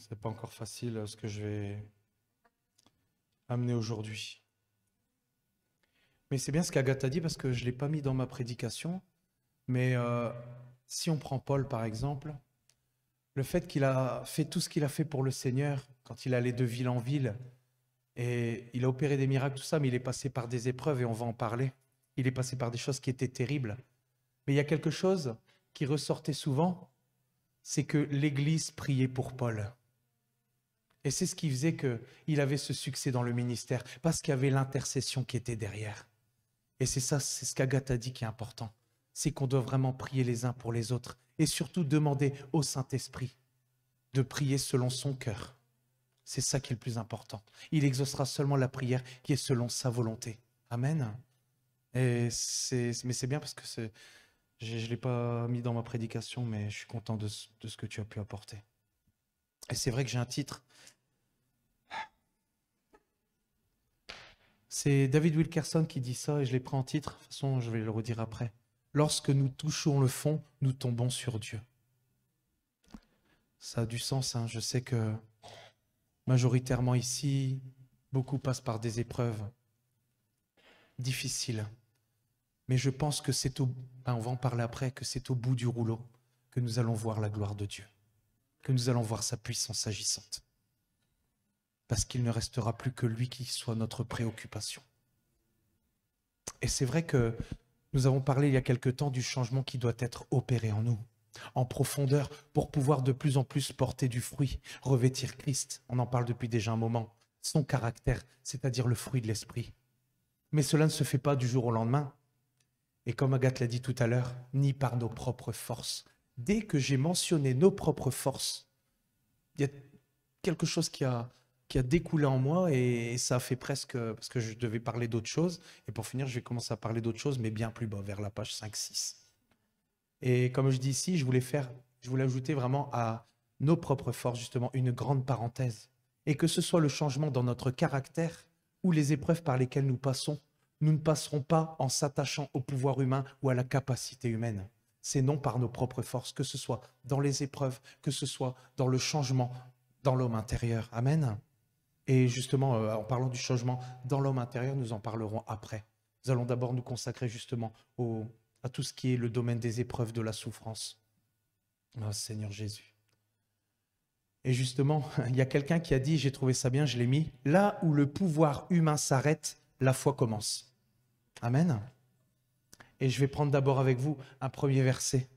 C'est pas encore facile ce que je vais amener aujourd'hui. Mais c'est bien ce qu'Agathe a dit parce que je ne l'ai pas mis dans ma prédication. Mais si on prend Paul par exemple, le fait qu'il a fait tout ce qu'il a fait pour le Seigneur, quand il allait de ville en ville, et il a opéré des miracles, tout ça, mais il est passé par des épreuves et on va en parler. Il est passé par des choses qui étaient terribles. Mais il y a quelque chose qui ressortait souvent, c'est que l'Église priait pour Paul. Et c'est ce qui faisait qu'il avait ce succès dans le ministère, parce qu'il y avait l'intercession qui était derrière. Et c'est ça, c'est ce qu'Agathe a dit qui est important. C'est qu'on doit vraiment prier les uns pour les autres. Et surtout demander au Saint-Esprit de prier selon son cœur. C'est ça qui est le plus important. Il exaucera seulement la prière qui est selon sa volonté. Amen. Mais c'est bien parce que je ne l'ai pas mis dans ma prédication, mais je suis content de ce que tu as pu apporter. Et c'est vrai que j'ai un titre. C'est David Wilkerson qui dit ça et je l'ai pris en titre. De toute façon, je vais le redire après. Lorsque nous touchons le fond, nous tombons sur Dieu. Ça a du sens, hein. Je sais que majoritairement ici, beaucoup passent par des épreuves difficiles. Mais je pense que on va en parler après, que c'est au bout du rouleau que nous allons voir la gloire de Dieu, que nous allons voir sa puissance agissante. Parce qu'il ne restera plus que lui qui soit notre préoccupation. Et c'est vrai que nous avons parlé il y a quelque temps du changement qui doit être opéré en nous, en profondeur, pour pouvoir de plus en plus porter du fruit, revêtir Christ. On en parle depuis déjà un moment. Son caractère, c'est-à-dire le fruit de l'esprit. Mais cela ne se fait pas du jour au lendemain. Et comme Agathe l'a dit tout à l'heure, ni par nos propres forces. Dès que j'ai mentionné nos propres forces, il y a quelque chose qui a découlé en moi et ça a fait presque, parce que je devais parler d'autre chose, et pour finir, je vais commencer à parler d'autre chose, mais bien plus bas, vers la page 5-6. Et comme je dis ici, je voulais ajouter vraiment à nos propres forces, justement, une grande parenthèse. Et que ce soit le changement dans notre caractère ou les épreuves par lesquelles nous passons, nous ne passerons pas en s'attachant au pouvoir humain ou à la capacité humaine. C'est non par nos propres forces, que ce soit dans les épreuves, que ce soit dans le changement dans l'homme intérieur. Amen. Et justement, en parlant du changement dans l'homme intérieur, nous en parlerons après. Nous allons d'abord nous consacrer justement à tout ce qui est le domaine des épreuves, de la souffrance. Oh, Seigneur Jésus. Et justement, il y a quelqu'un qui a dit, j'ai trouvé ça bien, je l'ai mis, là où le pouvoir humain s'arrête, la foi commence. Amen. Et je vais prendre d'abord avec vous un premier verset.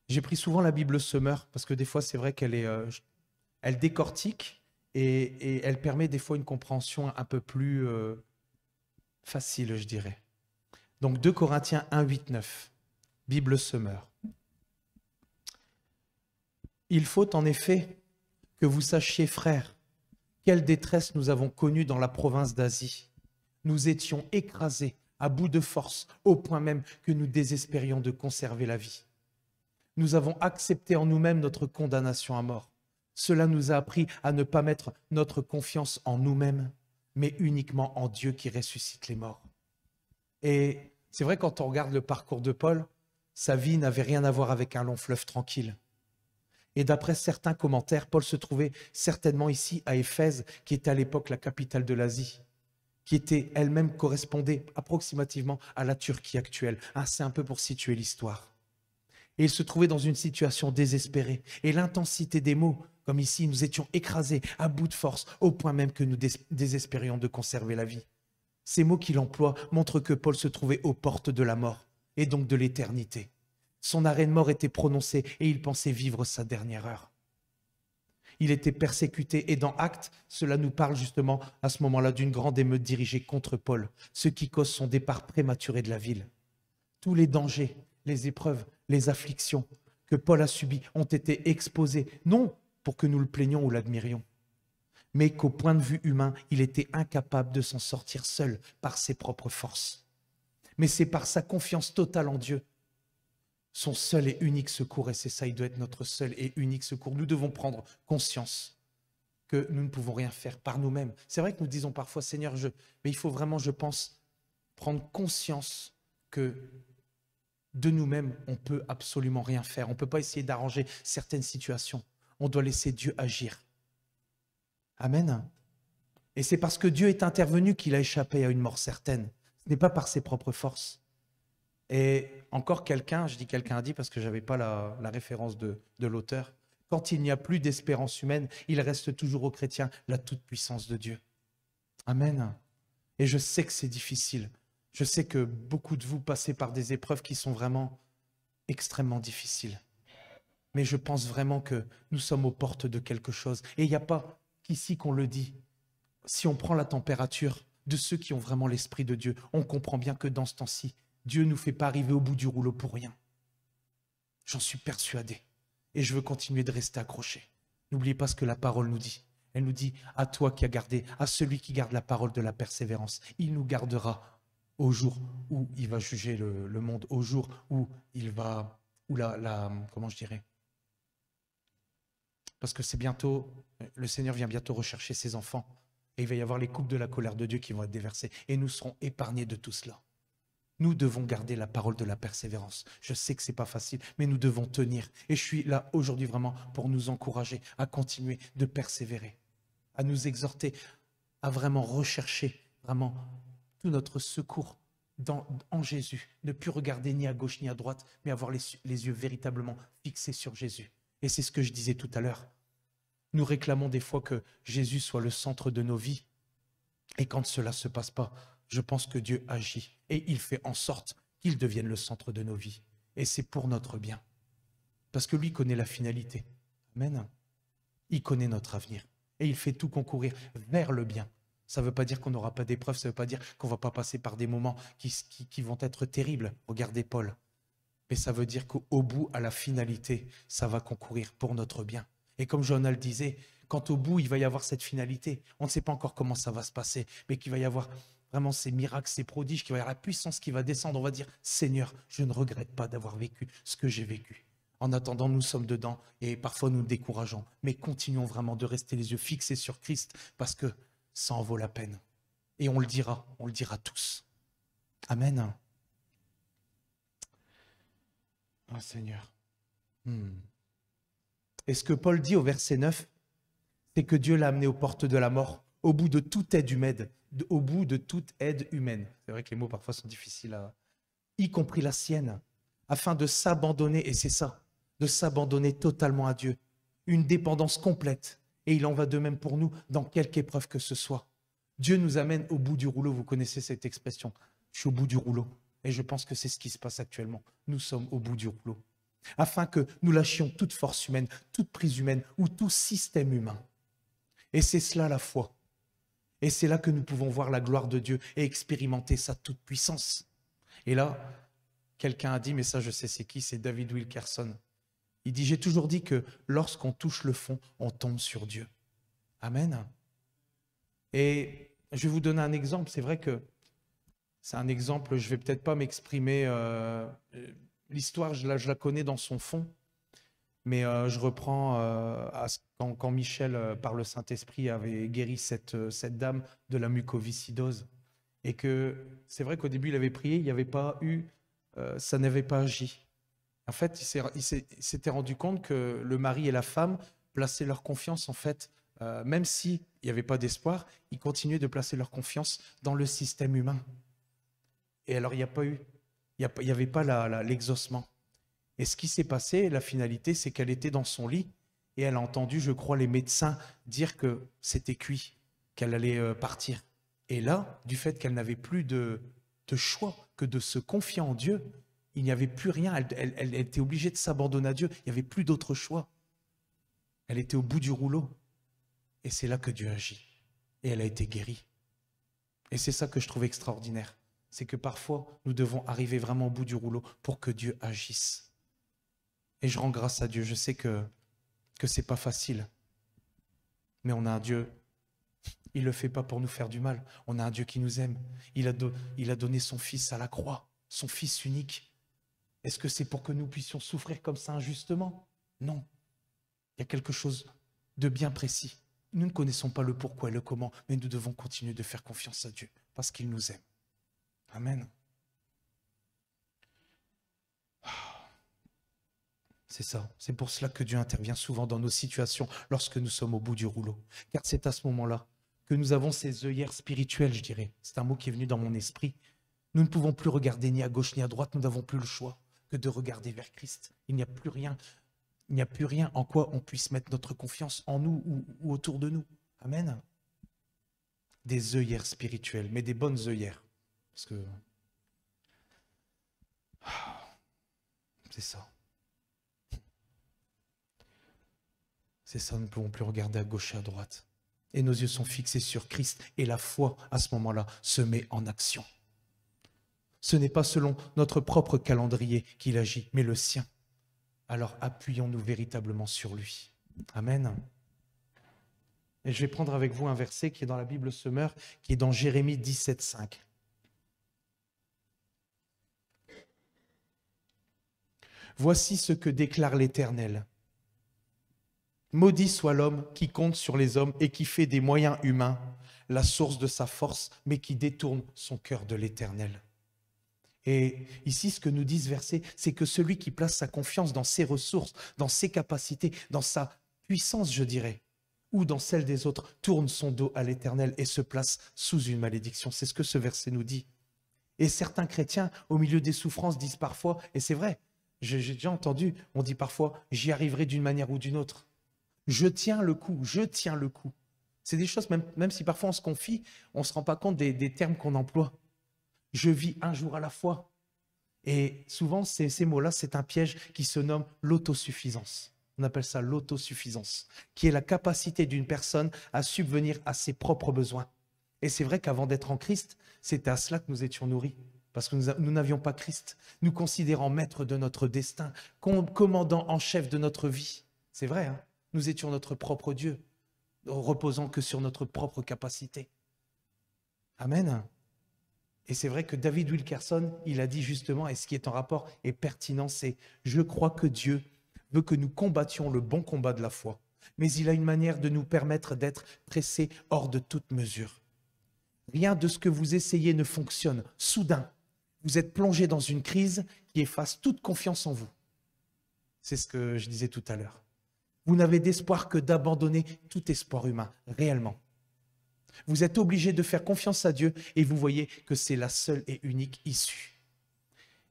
J'ai pris souvent la Bible Semeur, parce que des fois, c'est vrai qu'elle elle décortique et elle permet des fois une compréhension un peu plus facile, je dirais. Donc 2 Corinthiens 1, 8, 9, Bible Semeur. Il faut en effet que vous sachiez, frères, quelle détresse nous avons connue dans la province d'Asie. Nous étions écrasés, à bout de force, au point même que nous désespérions de conserver la vie. Nous avons accepté en nous-mêmes notre condamnation à mort. Cela nous a appris à ne pas mettre notre confiance en nous-mêmes, mais uniquement en Dieu qui ressuscite les morts. Et c'est vrai, quand on regarde le parcours de Paul, sa vie n'avait rien à voir avec un long fleuve tranquille. Et d'après certains commentaires, Paul se trouvait certainement ici à Éphèse, qui était à l'époque la capitale de l'Asie, qui était elle-même correspondait approximativement à la Turquie actuelle. C'est un peu pour situer l'histoire. Et il se trouvait dans une situation désespérée. Et l'intensité des mots, comme ici, nous étions écrasés, à bout de force, au point même que nous désespérions de conserver la vie. Ces mots qu'il emploie montrent que Paul se trouvait aux portes de la mort, et donc de l'éternité. Son arrêt de mort était prononcé et il pensait vivre sa dernière heure. Il était persécuté et dans Actes, cela nous parle justement à ce moment-là d'une grande émeute dirigée contre Paul, ce qui cause son départ prématuré de la ville. Tous les dangers, les épreuves, les afflictions que Paul a subies ont été exposés, non pour que nous le plaignions ou l'admirions, mais qu'au point de vue humain, il était incapable de s'en sortir seul par ses propres forces. Mais c'est par sa confiance totale en Dieu, son seul et unique secours, et c'est ça, il doit être notre seul et unique secours. Nous devons prendre conscience que nous ne pouvons rien faire par nous-mêmes. C'est vrai que nous disons parfois, Seigneur, mais il faut vraiment, je pense, prendre conscience que de nous-mêmes, on ne peut absolument rien faire. On ne peut pas essayer d'arranger certaines situations. On doit laisser Dieu agir. Amen. Et c'est parce que Dieu est intervenu qu'il a échappé à une mort certaine. Ce n'est pas par ses propres forces. Et encore quelqu'un, je dis quelqu'un a dit parce que je n'avais pas la référence de l'auteur, quand il n'y a plus d'espérance humaine, il reste toujours aux chrétiens la toute-puissance de Dieu. Amen. Et je sais que c'est difficile. Je sais que beaucoup de vous passez par des épreuves qui sont vraiment extrêmement difficiles. Mais je pense vraiment que nous sommes aux portes de quelque chose. Et il n'y a pas qu'ici qu'on le dit. Si on prend la température de ceux qui ont vraiment l'Esprit de Dieu, on comprend bien que dans ce temps-ci, Dieu ne nous fait pas arriver au bout du rouleau pour rien. J'en suis persuadé. Et je veux continuer de rester accroché. N'oubliez pas ce que la parole nous dit. Elle nous dit, à toi qui as gardé, à celui qui garde la parole de la persévérance, il nous gardera au jour où il va juger le monde, au jour où il va, comment je dirais, parce que c'est bientôt, le Seigneur vient bientôt rechercher ses enfants et il va y avoir les coupes de la colère de Dieu qui vont être déversées et nous serons épargnés de tout cela. Nous devons garder la parole de la persévérance. Je sais que ce n'est pas facile, mais nous devons tenir. Et je suis là aujourd'hui vraiment pour nous encourager à continuer de persévérer, à nous exhorter, à vraiment rechercher vraiment tout notre secours en Jésus. Ne plus regarder ni à gauche ni à droite, mais avoir les yeux véritablement fixés sur Jésus. Et c'est ce que je disais tout à l'heure. Nous réclamons des fois que Jésus soit le centre de nos vies. Et quand cela ne se passe pas, je pense que Dieu agit et il fait en sorte qu'il devienne le centre de nos vies. Et c'est pour notre bien. Parce que lui connaît la finalité. Amen. Il connaît notre avenir. Et il fait tout concourir vers le bien. Ça ne veut pas dire qu'on n'aura pas d'épreuves, ça ne veut pas dire qu'on ne va pas passer par des moments qui vont être terribles. Regardez Paul. Mais ça veut dire qu'au bout, à la finalité, ça va concourir pour notre bien. Et comme Jonas le disait, quand au bout, il va y avoir cette finalité, on ne sait pas encore comment ça va se passer, mais qu'il va y avoir vraiment ces miracles, ces prodiges, qu'il va y avoir la puissance qui va descendre. On va dire, Seigneur, je ne regrette pas d'avoir vécu ce que j'ai vécu. En attendant, nous sommes dedans et parfois nous nous décourageons. Mais continuons vraiment de rester les yeux fixés sur Christ parce que ça en vaut la peine. Et on le dira tous. Amen. Oh Seigneur. Et ce que Paul dit au verset 9, c'est que Dieu l'a amené aux portes de la mort, au bout de toute aide humaine, au bout de toute aide humaine. C'est vrai que les mots parfois sont difficiles y compris la sienne, afin de s'abandonner, et c'est ça, de s'abandonner totalement à Dieu, une dépendance complète. Et il en va de même pour nous dans quelque épreuve que ce soit. Dieu nous amène au bout du rouleau, vous connaissez cette expression, je suis au bout du rouleau. Et je pense que c'est ce qui se passe actuellement. Nous sommes au bout du rouleau. Afin que nous lâchions toute force humaine, toute prise humaine ou tout système humain. Et c'est cela la foi. Et c'est là que nous pouvons voir la gloire de Dieu et expérimenter sa toute-puissance. Et là, quelqu'un a dit, mais ça je sais c'est qui, c'est David Wilkerson. Il dit, j'ai toujours dit que lorsqu'on touche le fond, on tombe sur Dieu. Amen. Et je vais vous donner un exemple. C'est vrai que c'est un exemple, je ne vais peut-être pas m'exprimer. L'histoire, je la connais dans son fond. Mais je reprends quand Michel, par le Saint-Esprit, avait guéri cette dame de la mucoviscidose. Et que c'est vrai qu'au début, il avait prié, il n'y avait pas eu, ça n'avait pas agi. En fait, il s'était rendu compte que le mari et la femme plaçaient leur confiance, en fait, même s'il n'y avait pas d'espoir, ils continuaient de placer leur confiance dans le système humain. Et alors, il n'y avait pas l'exaucement. Et ce qui s'est passé, la finalité, c'est qu'elle était dans son lit et elle a entendu, je crois, les médecins dire que c'était cuit, qu'elle allait partir. Et là, du fait qu'elle n'avait plus de choix que de se confier en Dieu, il n'y avait plus rien. Elle était obligée de s'abandonner à Dieu. Il n'y avait plus d'autre choix. Elle était au bout du rouleau. Et c'est là que Dieu agit. Et elle a été guérie. Et c'est ça que je trouve extraordinaire. C'est que parfois, nous devons arriver vraiment au bout du rouleau pour que Dieu agisse. Et je rends grâce à Dieu. Je sais que ce n'est pas facile. Mais on a un Dieu, il ne le fait pas pour nous faire du mal. On a un Dieu qui nous aime. Il a donné son Fils à la croix, son Fils unique. Est-ce que c'est pour que nous puissions souffrir comme ça injustement? Non. Il y a quelque chose de bien précis. Nous ne connaissons pas le pourquoi et le comment, mais nous devons continuer de faire confiance à Dieu parce qu'il nous aime. Amen. C'est ça. C'est pour cela que Dieu intervient souvent dans nos situations lorsque nous sommes au bout du rouleau. Car c'est à ce moment-là que nous avons ces œillères spirituelles, je dirais. C'est un mot qui est venu dans mon esprit. Nous ne pouvons plus regarder ni à gauche ni à droite. Nous n'avons plus le choix que de regarder vers Christ. Il n'y a plus rien. Il n'y a plus rien en quoi on puisse mettre notre confiance en nous ou autour de nous. Amen. Des œillères spirituelles, mais des bonnes œillères. Parce que c'est ça. C'est ça, nous ne pouvons plus regarder à gauche et à droite. Et nos yeux sont fixés sur Christ. Et la foi, à ce moment-là, se met en action. Ce n'est pas selon notre propre calendrier qu'il agit, mais le sien. Alors appuyons-nous véritablement sur lui. Amen. Et je vais prendre avec vous un verset qui est dans la Bible Semeur, qui est dans Jérémie 17, 5. Voici ce que déclare l'Éternel. Maudit soit l'homme qui compte sur les hommes et qui fait des moyens humains la source de sa force, mais qui détourne son cœur de l'Éternel. Et ici, ce que nous dit ce verset, c'est que celui qui place sa confiance dans ses ressources, dans ses capacités, dans sa puissance, je dirais, ou dans celle des autres, tourne son dos à l'Éternel et se place sous une malédiction. C'est ce que ce verset nous dit. Et certains chrétiens, au milieu des souffrances, disent parfois, et c'est vrai, j'ai déjà entendu, on dit parfois, j'y arriverai d'une manière ou d'une autre. Je tiens le coup, je tiens le coup. C'est des choses, même si parfois on se confie, on ne se rend pas compte des termes qu'on emploie. Je vis un jour à la fois. Et souvent, ces mots-là, c'est un piège qui se nomme l'autosuffisance. On appelle ça l'autosuffisance, qui est la capacité d'une personne à subvenir à ses propres besoins. Et c'est vrai qu'avant d'être en Christ, c'était à cela que nous étions nourris. Parce que nous n'avions pas Christ, nous considérant maître de notre destin, commandant en chef de notre vie. C'est vrai, hein? Nous étions notre propre Dieu, reposant que sur notre propre capacité. Amen. Et c'est vrai que David Wilkerson, il a dit justement, et ce qui est en rapport est pertinent, c'est « Je crois que Dieu veut que nous combattions le bon combat de la foi, mais il a une manière de nous permettre d'être pressés hors de toute mesure. Rien de ce que vous essayez ne fonctionne. Soudain, vous êtes plongé dans une crise qui efface toute confiance en vous. » C'est ce que je disais tout à l'heure. Vous n'avez d'espoir que d'abandonner tout espoir humain, réellement. Vous êtes obligé de faire confiance à Dieu et vous voyez que c'est la seule et unique issue.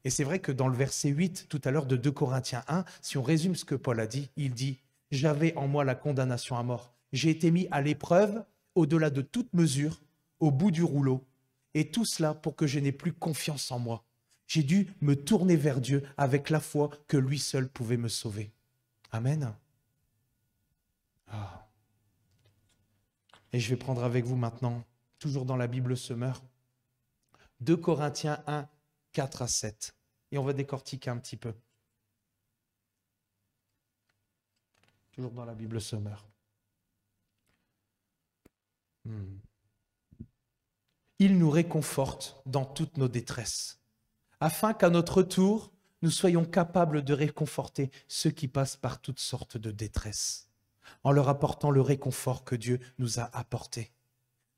Et c'est vrai que dans le verset 8, tout à l'heure de 2 Corinthiens 1, si on résume ce que Paul a dit, il dit « J'avais en moi la condamnation à mort. J'ai été mis à l'épreuve, au-delà de toute mesure, au bout du rouleau, et tout cela pour que je n'ai plus confiance en moi. J'ai dû me tourner vers Dieu avec la foi que lui seul pouvait me sauver. » Amen. Ah. Et je vais prendre avec vous maintenant, toujours dans la Bible Semeur, 2 Corinthiens 1, 4 à 7. Et on va décortiquer un petit peu. Toujours dans la Bible Semeur. Il nous réconforte dans toutes nos détresses, afin qu'à notre tour, nous soyons capables de réconforter ceux qui passent par toutes sortes de détresses, en leur apportant le réconfort que Dieu nous a apporté.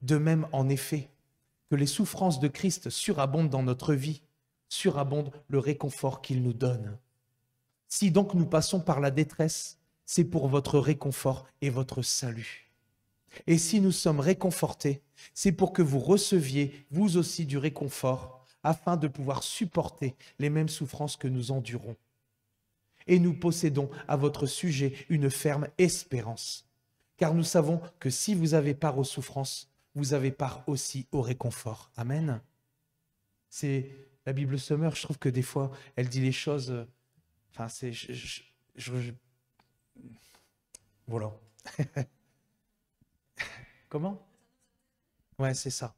De même, en effet, que les souffrances de Christ surabondent dans notre vie, surabonde le réconfort qu'il nous donne. Si donc nous passons par la détresse, c'est pour votre réconfort et votre salut. Et si nous sommes réconfortés, c'est pour que vous receviez, vous aussi, du réconfort, afin de pouvoir supporter les mêmes souffrances que nous endurons. Et nous possédons à votre sujet une ferme espérance, car nous savons que si vous avez part aux souffrances, vous avez part aussi au réconfort. Amen. C'est la Bible Semeur, je trouve que des fois, elle dit les choses... Voilà. Comment? Ouais, c'est ça.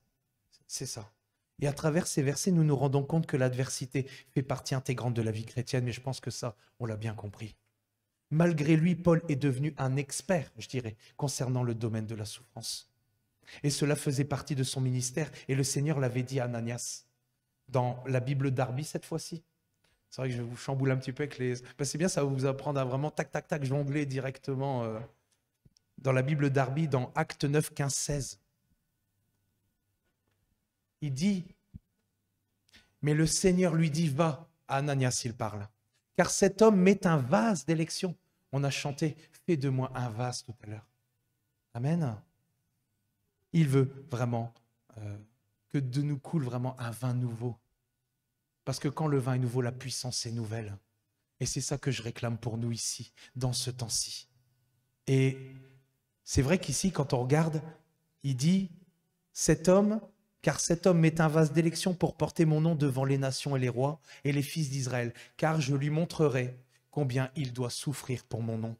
C'est ça. Et à travers ces versets, nous nous rendons compte que l'adversité fait partie intégrante de la vie chrétienne, mais je pense que ça, on l'a bien compris. Malgré lui, Paul est devenu un expert, je dirais, concernant le domaine de la souffrance. Et cela faisait partie de son ministère, et le Seigneur l'avait dit à Ananias, dans la Bible Darby cette fois-ci. C'est vrai que je vous chamboule un petit peu avec les... Ben, c'est bien, ça va vous apprendre à vraiment tac, jongler directement dans la Bible Darby, dans Actes 9, 15, 16. Il dit, mais le Seigneur lui dit, va, à Ananias il parle, car cet homme m'est un vase d'élection. On a chanté « Fais de moi un vase » tout à l'heure. Amen. Il veut vraiment que de nous coule vraiment un vin nouveau. Parce que quand le vin est nouveau, la puissance est nouvelle. Et c'est ça que je réclame pour nous ici, dans ce temps-ci. Et c'est vrai qu'ici, quand on regarde, il dit « Cet homme, car cet homme est un vase d'élection pour porter mon nom devant les nations et les rois et les fils d'Israël, car je lui montrerai combien il doit souffrir pour mon nom. »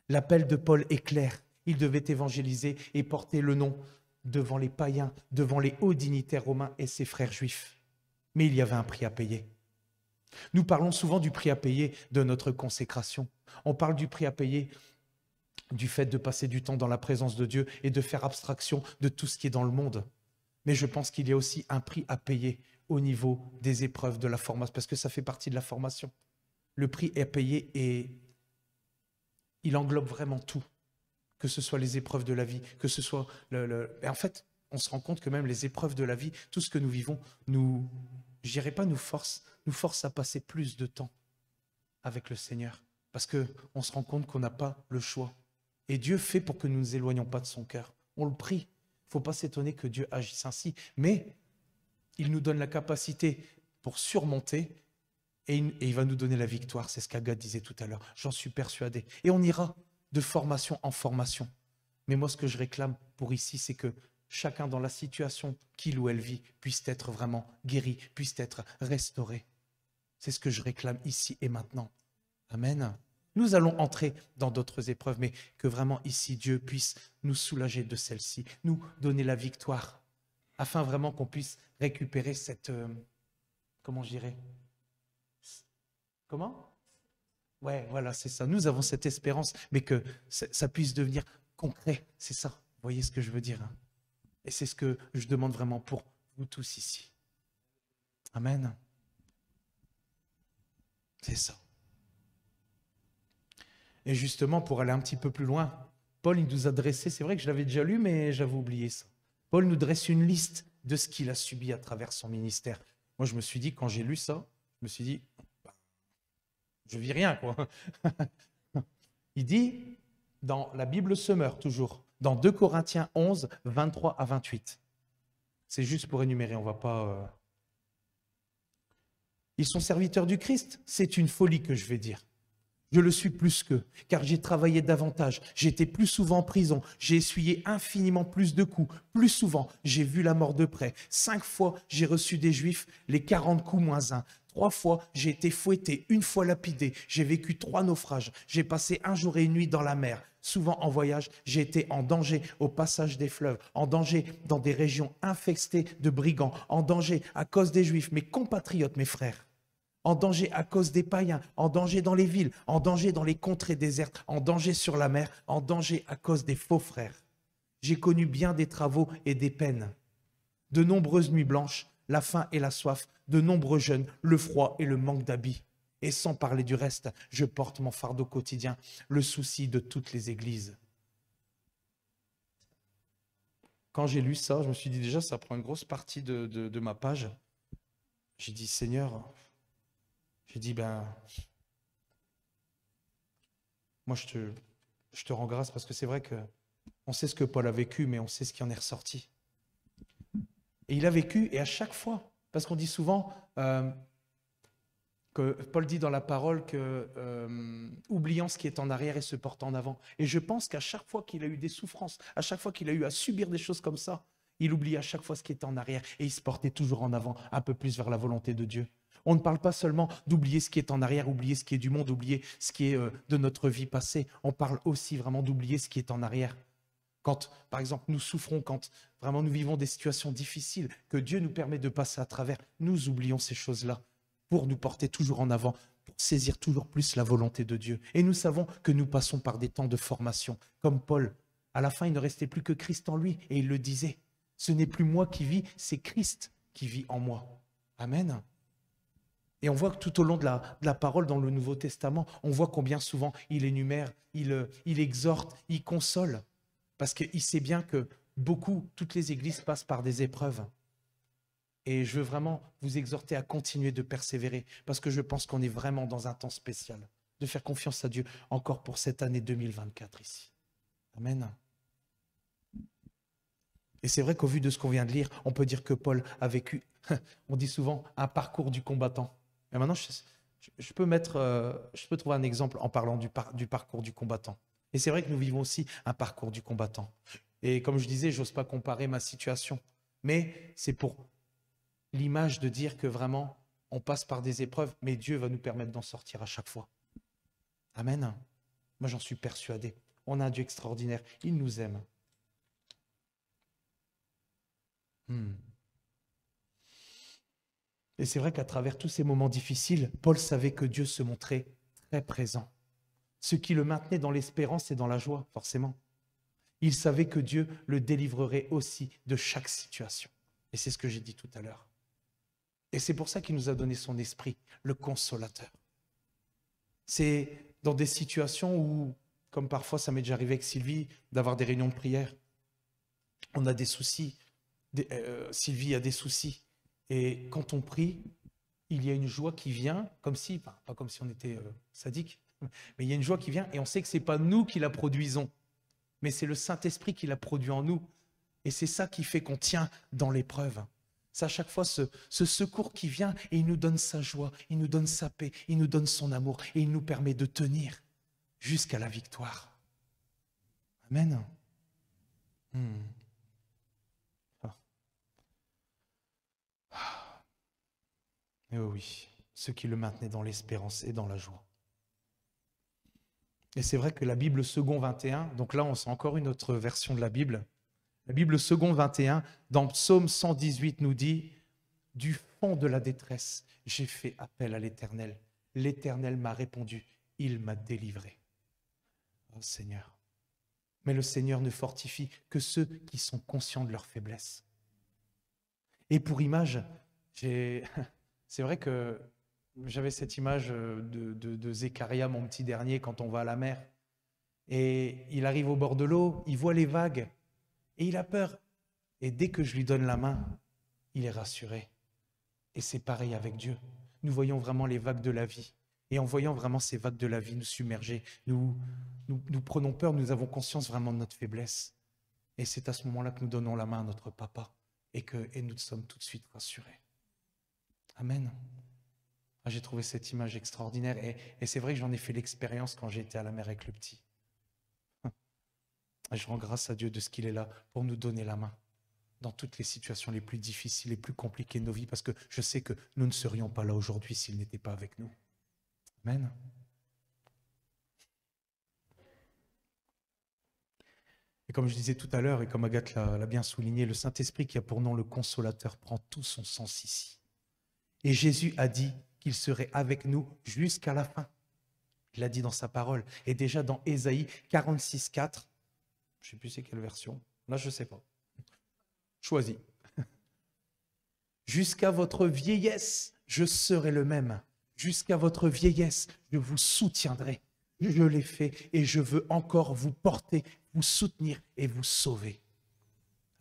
L'appel de Paul est clair. Il devait évangéliser et porter le nom devant les païens, devant les hauts dignitaires romains et ses frères juifs. Mais il y avait un prix à payer. Nous parlons souvent du prix à payer de notre consécration. On parle du prix à payer du fait de passer du temps dans la présence de Dieu et de faire abstraction de tout ce qui est dans le monde. Mais je pense qu'il y a aussi un prix à payer au niveau des épreuves de la formation, parce que ça fait partie de la formation. Le prix à payer et il englobe vraiment tout, que ce soit les épreuves de la vie, que ce soit Et en fait, on se rend compte que même les épreuves de la vie, tout ce que nous vivons, je dirais pas nous force à passer plus de temps avec le Seigneur, parce qu'on se rend compte qu'on n'a pas le choix. Et Dieu fait pour que nous ne nous éloignions pas de son cœur. On le prie. Il ne faut pas s'étonner que Dieu agisse ainsi, mais il nous donne la capacité pour surmonter et il va nous donner la victoire. C'est ce qu'Agathe disait tout à l'heure. J'en suis persuadé. Et on ira de formation en formation. Mais moi, ce que je réclame pour ici, c'est que chacun dans la situation qu'il ou elle vit puisse être vraiment guéri, puisse être restauré. C'est ce que je réclame ici et maintenant. Amen. Nous allons entrer dans d'autres épreuves, mais que vraiment ici Dieu puisse nous soulager de celle-ci, nous donner la victoire, afin vraiment qu'on puisse récupérer cette... comment je dirais? Comment? Ouais, voilà, c'est ça. Nous avons cette espérance, mais que ça puisse devenir concret, c'est ça. Vous voyez ce que je veux dire, hein? Et c'est ce que je demande vraiment pour vous tous ici. Amen. C'est ça. Et justement, pour aller un petit peu plus loin, Paul, il nous a dressé, c'est vrai que je l'avais déjà lu, mais j'avais oublié ça. Paul nous dresse une liste de ce qu'il a subi à travers son ministère. Moi, je me suis dit, quand j'ai lu ça, je me suis dit, je vis rien, quoi. Il dit, dans la Bible Semeur, toujours, dans 2 Corinthiens 11, 23 à 28. C'est juste pour énumérer, on ne va pas... Ils sont serviteurs du Christ, c'est une folie que je vais dire. Je le suis plus qu'eux, car j'ai travaillé davantage, j'ai été plus souvent en prison, j'ai essuyé infiniment plus de coups, plus souvent j'ai vu la mort de près. 5 fois j'ai reçu des Juifs les 40 coups moins 1. 3 fois j'ai été fouetté, 1 fois lapidé, j'ai vécu 3 naufrages, j'ai passé 1 jour et 1 nuit dans la mer. Souvent en voyage, j'ai été en danger au passage des fleuves, en danger dans des régions infestées de brigands, en danger à cause des Juifs, mes compatriotes, mes frères. En danger à cause des païens, en danger dans les villes, en danger dans les contrées désertes, en danger sur la mer, en danger à cause des faux frères. J'ai connu bien des travaux et des peines, de nombreuses nuits blanches, la faim et la soif, de nombreux jeûnes, le froid et le manque d'habits. Et sans parler du reste, je porte mon fardeau quotidien, le souci de toutes les églises. Quand j'ai lu ça, je me suis dit déjà, ça prend une grosse partie de ma page. J'ai dit, Seigneur... J'ai dit, moi je te rends grâce parce que c'est vrai qu'on sait ce que Paul a vécu, mais on sait ce qui en est ressorti. Et il a vécu, et à chaque fois, parce qu'on dit souvent que Paul dit dans la parole que oubliant ce qui est en arrière et se portant en avant. Et je pense qu'à chaque fois qu'il a eu des souffrances, à chaque fois qu'il a eu à subir des choses comme ça, il oubliait à chaque fois ce qui était en arrière et il se portait toujours en avant, un peu plus vers la volonté de Dieu. On ne parle pas seulement d'oublier ce qui est en arrière, oublier ce qui est du monde, oublier ce qui est de notre vie passée. On parle aussi vraiment d'oublier ce qui est en arrière. Quand, par exemple, nous souffrons, quand vraiment nous vivons des situations difficiles, que Dieu nous permet de passer à travers, nous oublions ces choses-là pour nous porter toujours en avant, pour saisir toujours plus la volonté de Dieu. Et nous savons que nous passons par des temps de formation. Comme Paul, à la fin, il ne restait plus que Christ en lui, et il le disait. Ce n'est plus moi qui vis, c'est Christ qui vit en moi. Amen. Et on voit que tout au long de la parole dans le Nouveau Testament, on voit combien souvent il énumère, il exhorte, il console. Parce qu'il sait bien que toutes les églises passent par des épreuves. Et je veux vraiment vous exhorter à continuer de persévérer parce que je pense qu'on est vraiment dans un temps spécial, de faire confiance à Dieu encore pour cette année 2024 ici. Amen. Et c'est vrai qu'au vu de ce qu'on vient de lire, on peut dire que Paul a vécu, on dit souvent, un parcours du combattant. Et maintenant, je peux trouver un exemple en parlant du parcours du combattant. Et c'est vrai que nous vivons aussi un parcours du combattant. Et comme je disais, j'ose pas comparer ma situation, mais c'est pour l'image de dire que vraiment, on passe par des épreuves, mais Dieu va nous permettre d'en sortir à chaque fois. Amen. Moi, j'en suis persuadé. On a un Dieu extraordinaire. Il nous aime. Et c'est vrai qu'à travers tous ces moments difficiles, Paul savait que Dieu se montrait très présent. Ce qui le maintenait dans l'espérance et dans la joie, forcément. Il savait que Dieu le délivrerait aussi de chaque situation. Et c'est ce que j'ai dit tout à l'heure. Et c'est pour ça qu'il nous a donné son esprit, le consolateur. C'est dans des situations où, comme parfois ça m'est déjà arrivé avec Sylvie, d'avoir des réunions de prière. On a des soucis. Sylvie a des soucis. Et quand on prie, il y a une joie qui vient, comme si, pas comme si on était sadique, mais il y a une joie qui vient et on sait que ce n'est pas nous qui la produisons, mais c'est le Saint-Esprit qui la produit en nous. Et c'est ça qui fait qu'on tient dans l'épreuve. C'est à chaque fois ce secours qui vient et il nous donne sa joie, il nous donne sa paix, il nous donne son amour et il nous permet de tenir jusqu'à la victoire. Amen. Et oui, ceux qui le maintenaient dans l'espérance et dans la joie. Et c'est vrai que la Bible Second 21, donc là on sent encore une autre version de la Bible. La Bible Second 21, dans Psaume 118, nous dit « Du fond de la détresse, j'ai fait appel à l'Éternel. L'Éternel m'a répondu, il m'a délivré. » Oh Seigneur. Mais le Seigneur ne fortifie que ceux qui sont conscients de leur faiblesse. Et pour image, c'est vrai que j'avais cette image de Zécharia, mon petit dernier, quand on va à la mer. Et il arrive au bord de l'eau, il voit les vagues et il a peur. Et dès que je lui donne la main, il est rassuré. Et c'est pareil avec Dieu. Nous voyons vraiment les vagues de la vie. Et en voyant vraiment ces vagues de la vie nous submerger, nous prenons peur, nous avons conscience vraiment de notre faiblesse. Et c'est à ce moment-là que nous donnons la main à notre papa et nous sommes tout de suite rassurés. Amen. J'ai trouvé cette image extraordinaire et c'est vrai que j'en ai fait l'expérience quand j'ai été à la mer avec le petit. Et je rends grâce à Dieu de ce qu'il est là pour nous donner la main dans toutes les situations les plus difficiles, les plus compliquées de nos vies, parce que je sais que nous ne serions pas là aujourd'hui s'il n'était pas avec nous. Amen. Et comme je disais tout à l'heure, et comme Agathe l'a bien souligné, le Saint-Esprit qui a pour nom le Consolateur prend tout son sens ici. Et Jésus a dit qu'il serait avec nous jusqu'à la fin. Il l'a dit dans sa parole. Et déjà dans Ésaïe 46, 4, je ne sais plus c'est quelle version, là je ne sais pas. Choisis. Jusqu'à votre vieillesse, je serai le même. Jusqu'à votre vieillesse, je vous soutiendrai. Je l'ai fait et je veux encore vous porter, vous soutenir et vous sauver.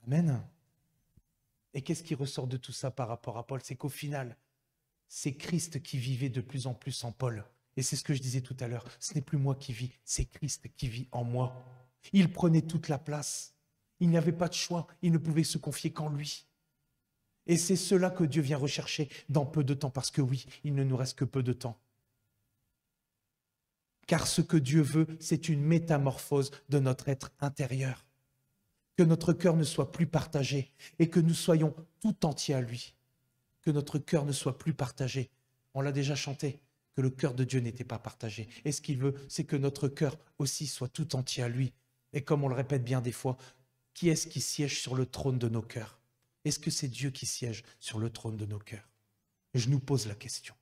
Amen. Et qu'est-ce qui ressort de tout ça par rapport à Paul? C'est qu'au final, c'est Christ qui vivait de plus en plus en Paul. Et c'est ce que je disais tout à l'heure. Ce n'est plus moi qui vis, c'est Christ qui vit en moi. Il prenait toute la place. Il n'y avait pas de choix. Il ne pouvait se confier qu'en lui. Et c'est cela que Dieu vient rechercher dans peu de temps. Parce que oui, il ne nous reste que peu de temps. Car ce que Dieu veut, c'est une métamorphose de notre être intérieur. Que notre cœur ne soit plus partagé et que nous soyons tout entiers à lui. Que notre cœur ne soit plus partagé. On l'a déjà chanté, que le cœur de Dieu n'était pas partagé. Et ce qu'il veut, c'est que notre cœur aussi soit tout entier à lui. Et comme on le répète bien des fois, qui est-ce qui siège sur le trône de nos cœurs? Est-ce que c'est Dieu qui siège sur le trône de nos cœurs? Je nous pose la question.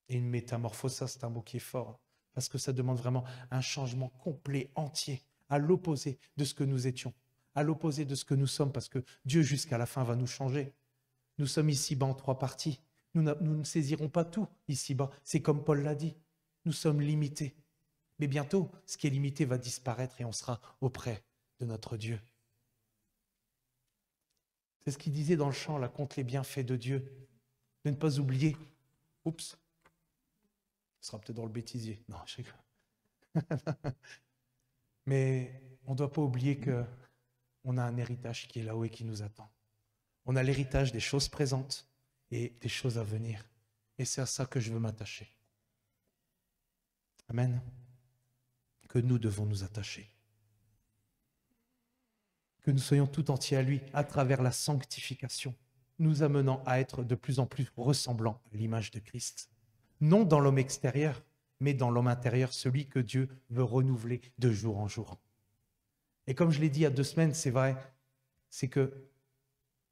Et une métamorphose, ça c'est un mot qui est fort, parce que ça demande vraiment un changement complet, entier, à l'opposé de ce que nous étions, à l'opposé de ce que nous sommes, parce que Dieu jusqu'à la fin va nous changer. Nous sommes ici-bas en 3 parties. Nous ne saisirons pas tout ici-bas. C'est comme Paul l'a dit. Nous sommes limités. Mais bientôt, ce qui est limité va disparaître et on sera auprès de notre Dieu. C'est ce qu'il disait dans le chant, là, contre les bienfaits de Dieu. De ne pas oublier. Oups. Ce sera peut-être dans le bêtisier. Non, je rigole. Mais on ne doit pas oublier qu'on a un héritage qui est là-haut et qui nous attend. On a l'héritage des choses présentes et des choses à venir. Et c'est à ça que je veux m'attacher. Amen. Que nous devons nous attacher. Que nous soyons tout entiers à lui à travers la sanctification, nous amenant à être de plus en plus ressemblants à l'image de Christ. Non dans l'homme extérieur, mais dans l'homme intérieur, celui que Dieu veut renouveler de jour en jour. Et comme je l'ai dit il y a 2 semaines, c'est vrai, c'est que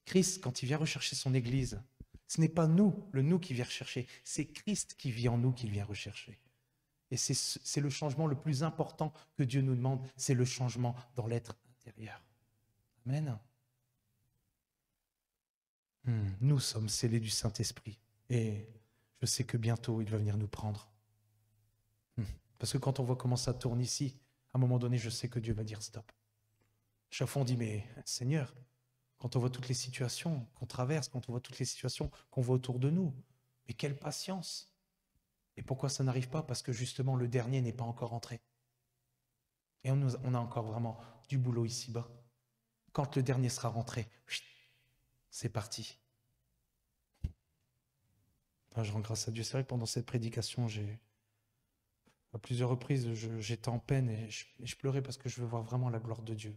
Christ, quand il vient rechercher son Église, ce n'est pas nous, le nous qui vient rechercher, c'est Christ qui vit en nous qu'il vient rechercher. Et c'est le changement le plus important que Dieu nous demande, c'est le changement dans l'être intérieur. Amen. Nous sommes scellés du Saint-Esprit et je sais que bientôt il va venir nous prendre. Parce que quand on voit comment ça tourne ici, à un moment donné, je sais que Dieu va dire stop. Chaque fois on dit mais Seigneur, quand on voit toutes les situations qu'on traverse, quand on voit toutes les situations qu'on voit autour de nous, mais quelle patience! Et pourquoi ça n'arrive pas? Parce que justement le dernier n'est pas encore entré. Et on a encore vraiment du boulot ici-bas. Quand le dernier sera rentré, c'est parti. Je rends grâce à Dieu. C'est vrai que pendant cette prédication, à plusieurs reprises, j'étais en peine et je pleurais parce que je veux voir vraiment la gloire de Dieu.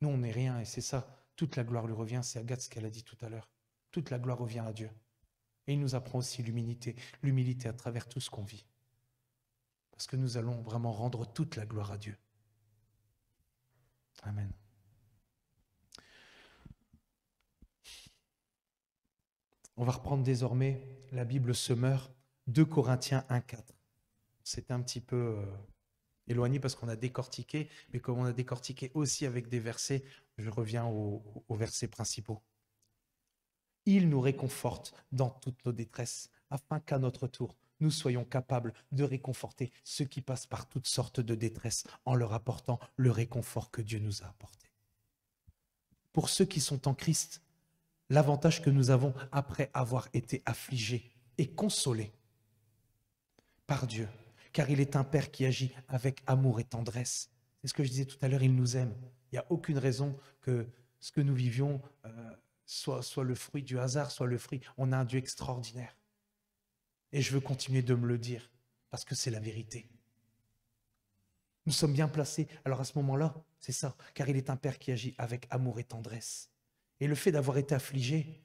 Nous, on n'est rien et c'est ça. Toute la gloire lui revient. C'est Agathe ce qu'elle a dit tout à l'heure. Toute la gloire revient à Dieu. Et il nous apprend aussi l'humilité à travers tout ce qu'on vit. Parce que nous allons vraiment rendre toute la gloire à Dieu. Amen. On va reprendre désormais la Bible se meurt, 2 Corinthiens 1,4. C'était un petit peu éloigné parce qu'on a décortiqué, mais comme on a décortiqué aussi avec des versets, je reviens aux versets principaux. Il nous réconforte dans toutes nos détresses, afin qu'à notre tour, nous soyons capables de réconforter ceux qui passent par toutes sortes de détresses en leur apportant le réconfort que Dieu nous a apporté. Pour ceux qui sont en Christ, l'avantage que nous avons après avoir été affligés et consolés par Dieu, car il est un Père qui agit avec amour et tendresse. C'est ce que je disais tout à l'heure, il nous aime. Il n'y a aucune raison que ce que nous vivions soit le fruit du hasard, soit le fruit. On a un Dieu extraordinaire. Et je veux continuer de me le dire, parce que c'est la vérité. Nous sommes bien placés. Alors à ce moment-là, c'est ça, car il est un Père qui agit avec amour et tendresse. Et le fait d'avoir été affligé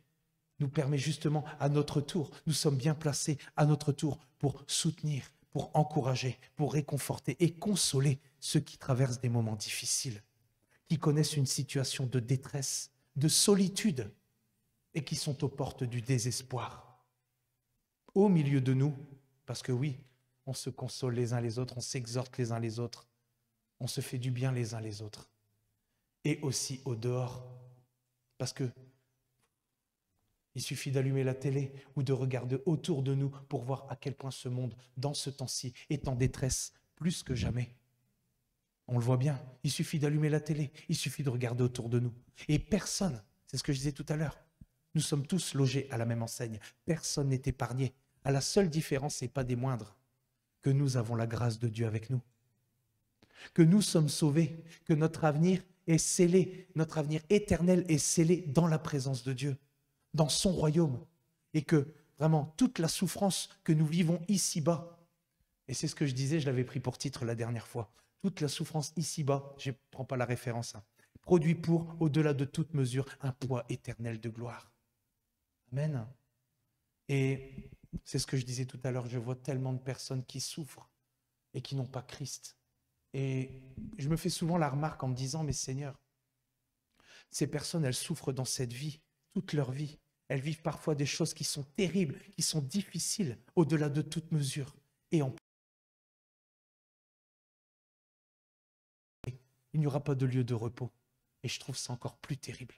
nous permet justement à notre tour, nous sommes bien placés à notre tour pour soutenir, pour encourager, pour réconforter et consoler ceux qui traversent des moments difficiles, qui connaissent une situation de détresse, de solitude et qui sont aux portes du désespoir. Au milieu de nous, parce que oui, on se console les uns les autres, on s'exhorte les uns les autres, on se fait du bien les uns les autres. Et aussi au dehors, parce que il suffit d'allumer la télé ou de regarder autour de nous pour voir à quel point ce monde, dans ce temps-ci, est en détresse plus que jamais. On le voit bien, il suffit d'allumer la télé, il suffit de regarder autour de nous. Et personne, c'est ce que je disais tout à l'heure, nous sommes tous logés à la même enseigne, personne n'est épargné. À la seule différence, et pas des moindres, que nous avons la grâce de Dieu avec nous, que nous sommes sauvés, que notre avenir est scellé, notre avenir éternel est scellé dans la présence de Dieu, dans son royaume, et que vraiment toute la souffrance que nous vivons ici-bas, et c'est ce que je disais, je l'avais pris pour titre la dernière fois, toute la souffrance ici-bas, je ne prends pas la référence, produit pour, au-delà de toute mesure, un poids éternel de gloire. Amen. Et c'est ce que je disais tout à l'heure, je vois tellement de personnes qui souffrent et qui n'ont pas Christ. Et je me fais souvent la remarque en me disant, mais Seigneur, ces personnes, elles souffrent dans cette vie, toute leur vie. Elles vivent parfois des choses qui sont terribles, qui sont difficiles, au-delà de toute mesure. Et il n'y aura pas de lieu de repos. Et je trouve ça encore plus terrible.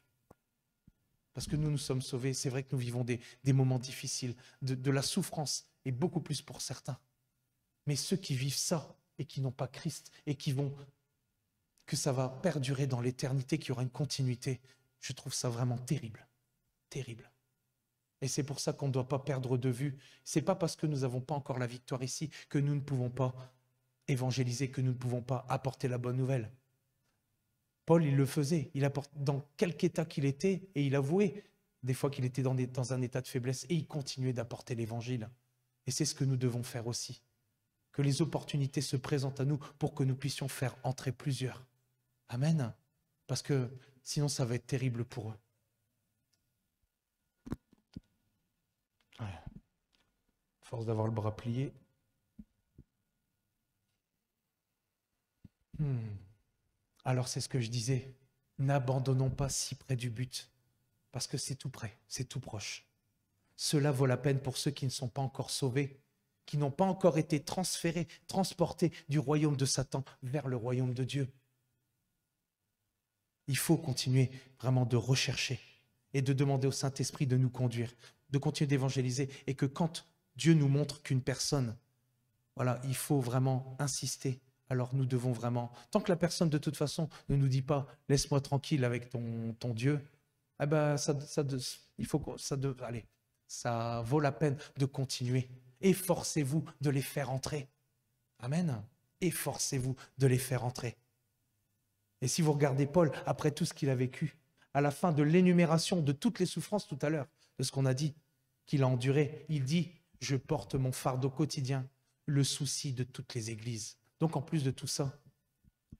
Parce que nous sommes sauvés, c'est vrai que nous vivons des moments difficiles, de la souffrance, et beaucoup plus pour certains. Mais ceux qui vivent ça, et qui n'ont pas Christ, et que ça va perdurer dans l'éternité, qu'il y aura une continuité, Je trouve ça vraiment terrible, terrible. Et c'est pour ça qu'on ne doit pas perdre de vue. Ce n'est pas parce que nous n'avons pas encore la victoire ici que nous ne pouvons pas évangéliser, que nous ne pouvons pas apporter la bonne nouvelle. Paul, il le faisait. Il apporte dans quelque état qu'il était, et il avouait des fois qu'il était dans un état de faiblesse, et il continuait d'apporter l'évangile. Et c'est ce que nous devons faire aussi. Que les opportunités se présentent à nous pour que nous puissions faire entrer plusieurs. Amen. Parce que sinon, ça va être terrible pour eux. Ouais. Force d'avoir le bras plié. Alors c'est ce que je disais. N'abandonnons pas si près du but. Parce que c'est tout près, c'est tout proche. Cela vaut la peine pour ceux qui ne sont pas encore sauvés, qui n'ont pas encore été transférés, transportés du royaume de Satan vers le royaume de Dieu. Il faut continuer vraiment de rechercher et de demander au Saint-Esprit de nous conduire, de continuer d'évangéliser, et que quand Dieu nous montre qu'une personne, voilà, il faut vraiment insister. Alors nous devons vraiment, tant que la personne de toute façon ne nous dit pas « laisse-moi tranquille avec ton Dieu », eh ben ça vaut la peine de continuer. Efforcez-vous de les faire entrer. Amen. Efforcez-vous de les faire entrer. Et si vous regardez Paul, après tout ce qu'il a vécu, à la fin de l'énumération de toutes les souffrances tout à l'heure, de ce qu'on a dit, qu'il a enduré, il dit « Je porte mon fardeau quotidien, le souci de toutes les églises ». Donc en plus de tout ça,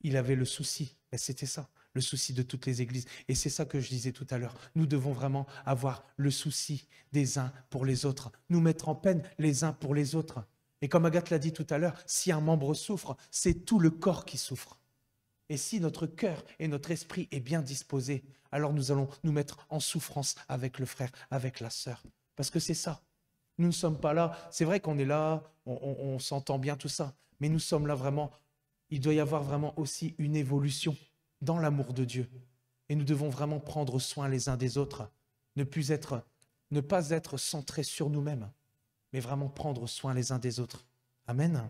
il avait le souci, et c'était ça, le souci de toutes les églises. Et c'est ça que je disais tout à l'heure. Nous devons vraiment avoir le souci des uns pour les autres, nous mettre en peine les uns pour les autres. Et comme Agathe l'a dit tout à l'heure, si un membre souffre, c'est tout le corps qui souffre. Et si notre cœur et notre esprit est bien disposé, alors nous allons nous mettre en souffrance avec le frère, avec la sœur. Parce que c'est ça. Nous ne sommes pas là, c'est vrai qu'on est là, on s'entend bien tout ça, mais nous sommes là vraiment, il doit y avoir vraiment aussi une évolution dans l'amour de Dieu. Et nous devons vraiment prendre soin les uns des autres, ne pas être centrés sur nous-mêmes, mais vraiment prendre soin les uns des autres. Amen.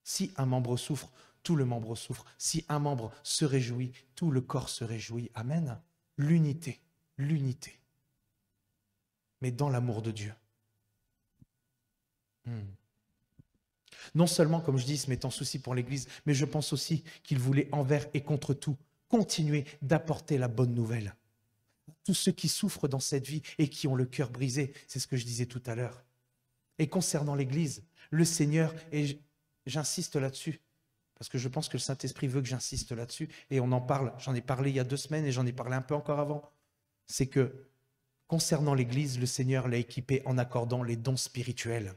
Si un membre souffre, tout le membre souffre. Si un membre se réjouit, tout le corps se réjouit. Amen. L'unité, mais dans l'amour de Dieu. Non seulement, comme je dis, il se met en souci pour l'Église, mais je pense aussi qu'il voulait envers et contre tout continuer d'apporter la bonne nouvelle. Tous ceux qui souffrent dans cette vie et qui ont le cœur brisé, c'est ce que je disais tout à l'heure. Et concernant l'Église, le Seigneur, et j'insiste là-dessus, parce que je pense que le Saint-Esprit veut que j'insiste là-dessus, et on en parle, j'en ai parlé il y a 2 semaines et j'en ai parlé un peu encore avant, c'est que concernant l'Église, le Seigneur l'a équipé en accordant les dons spirituels.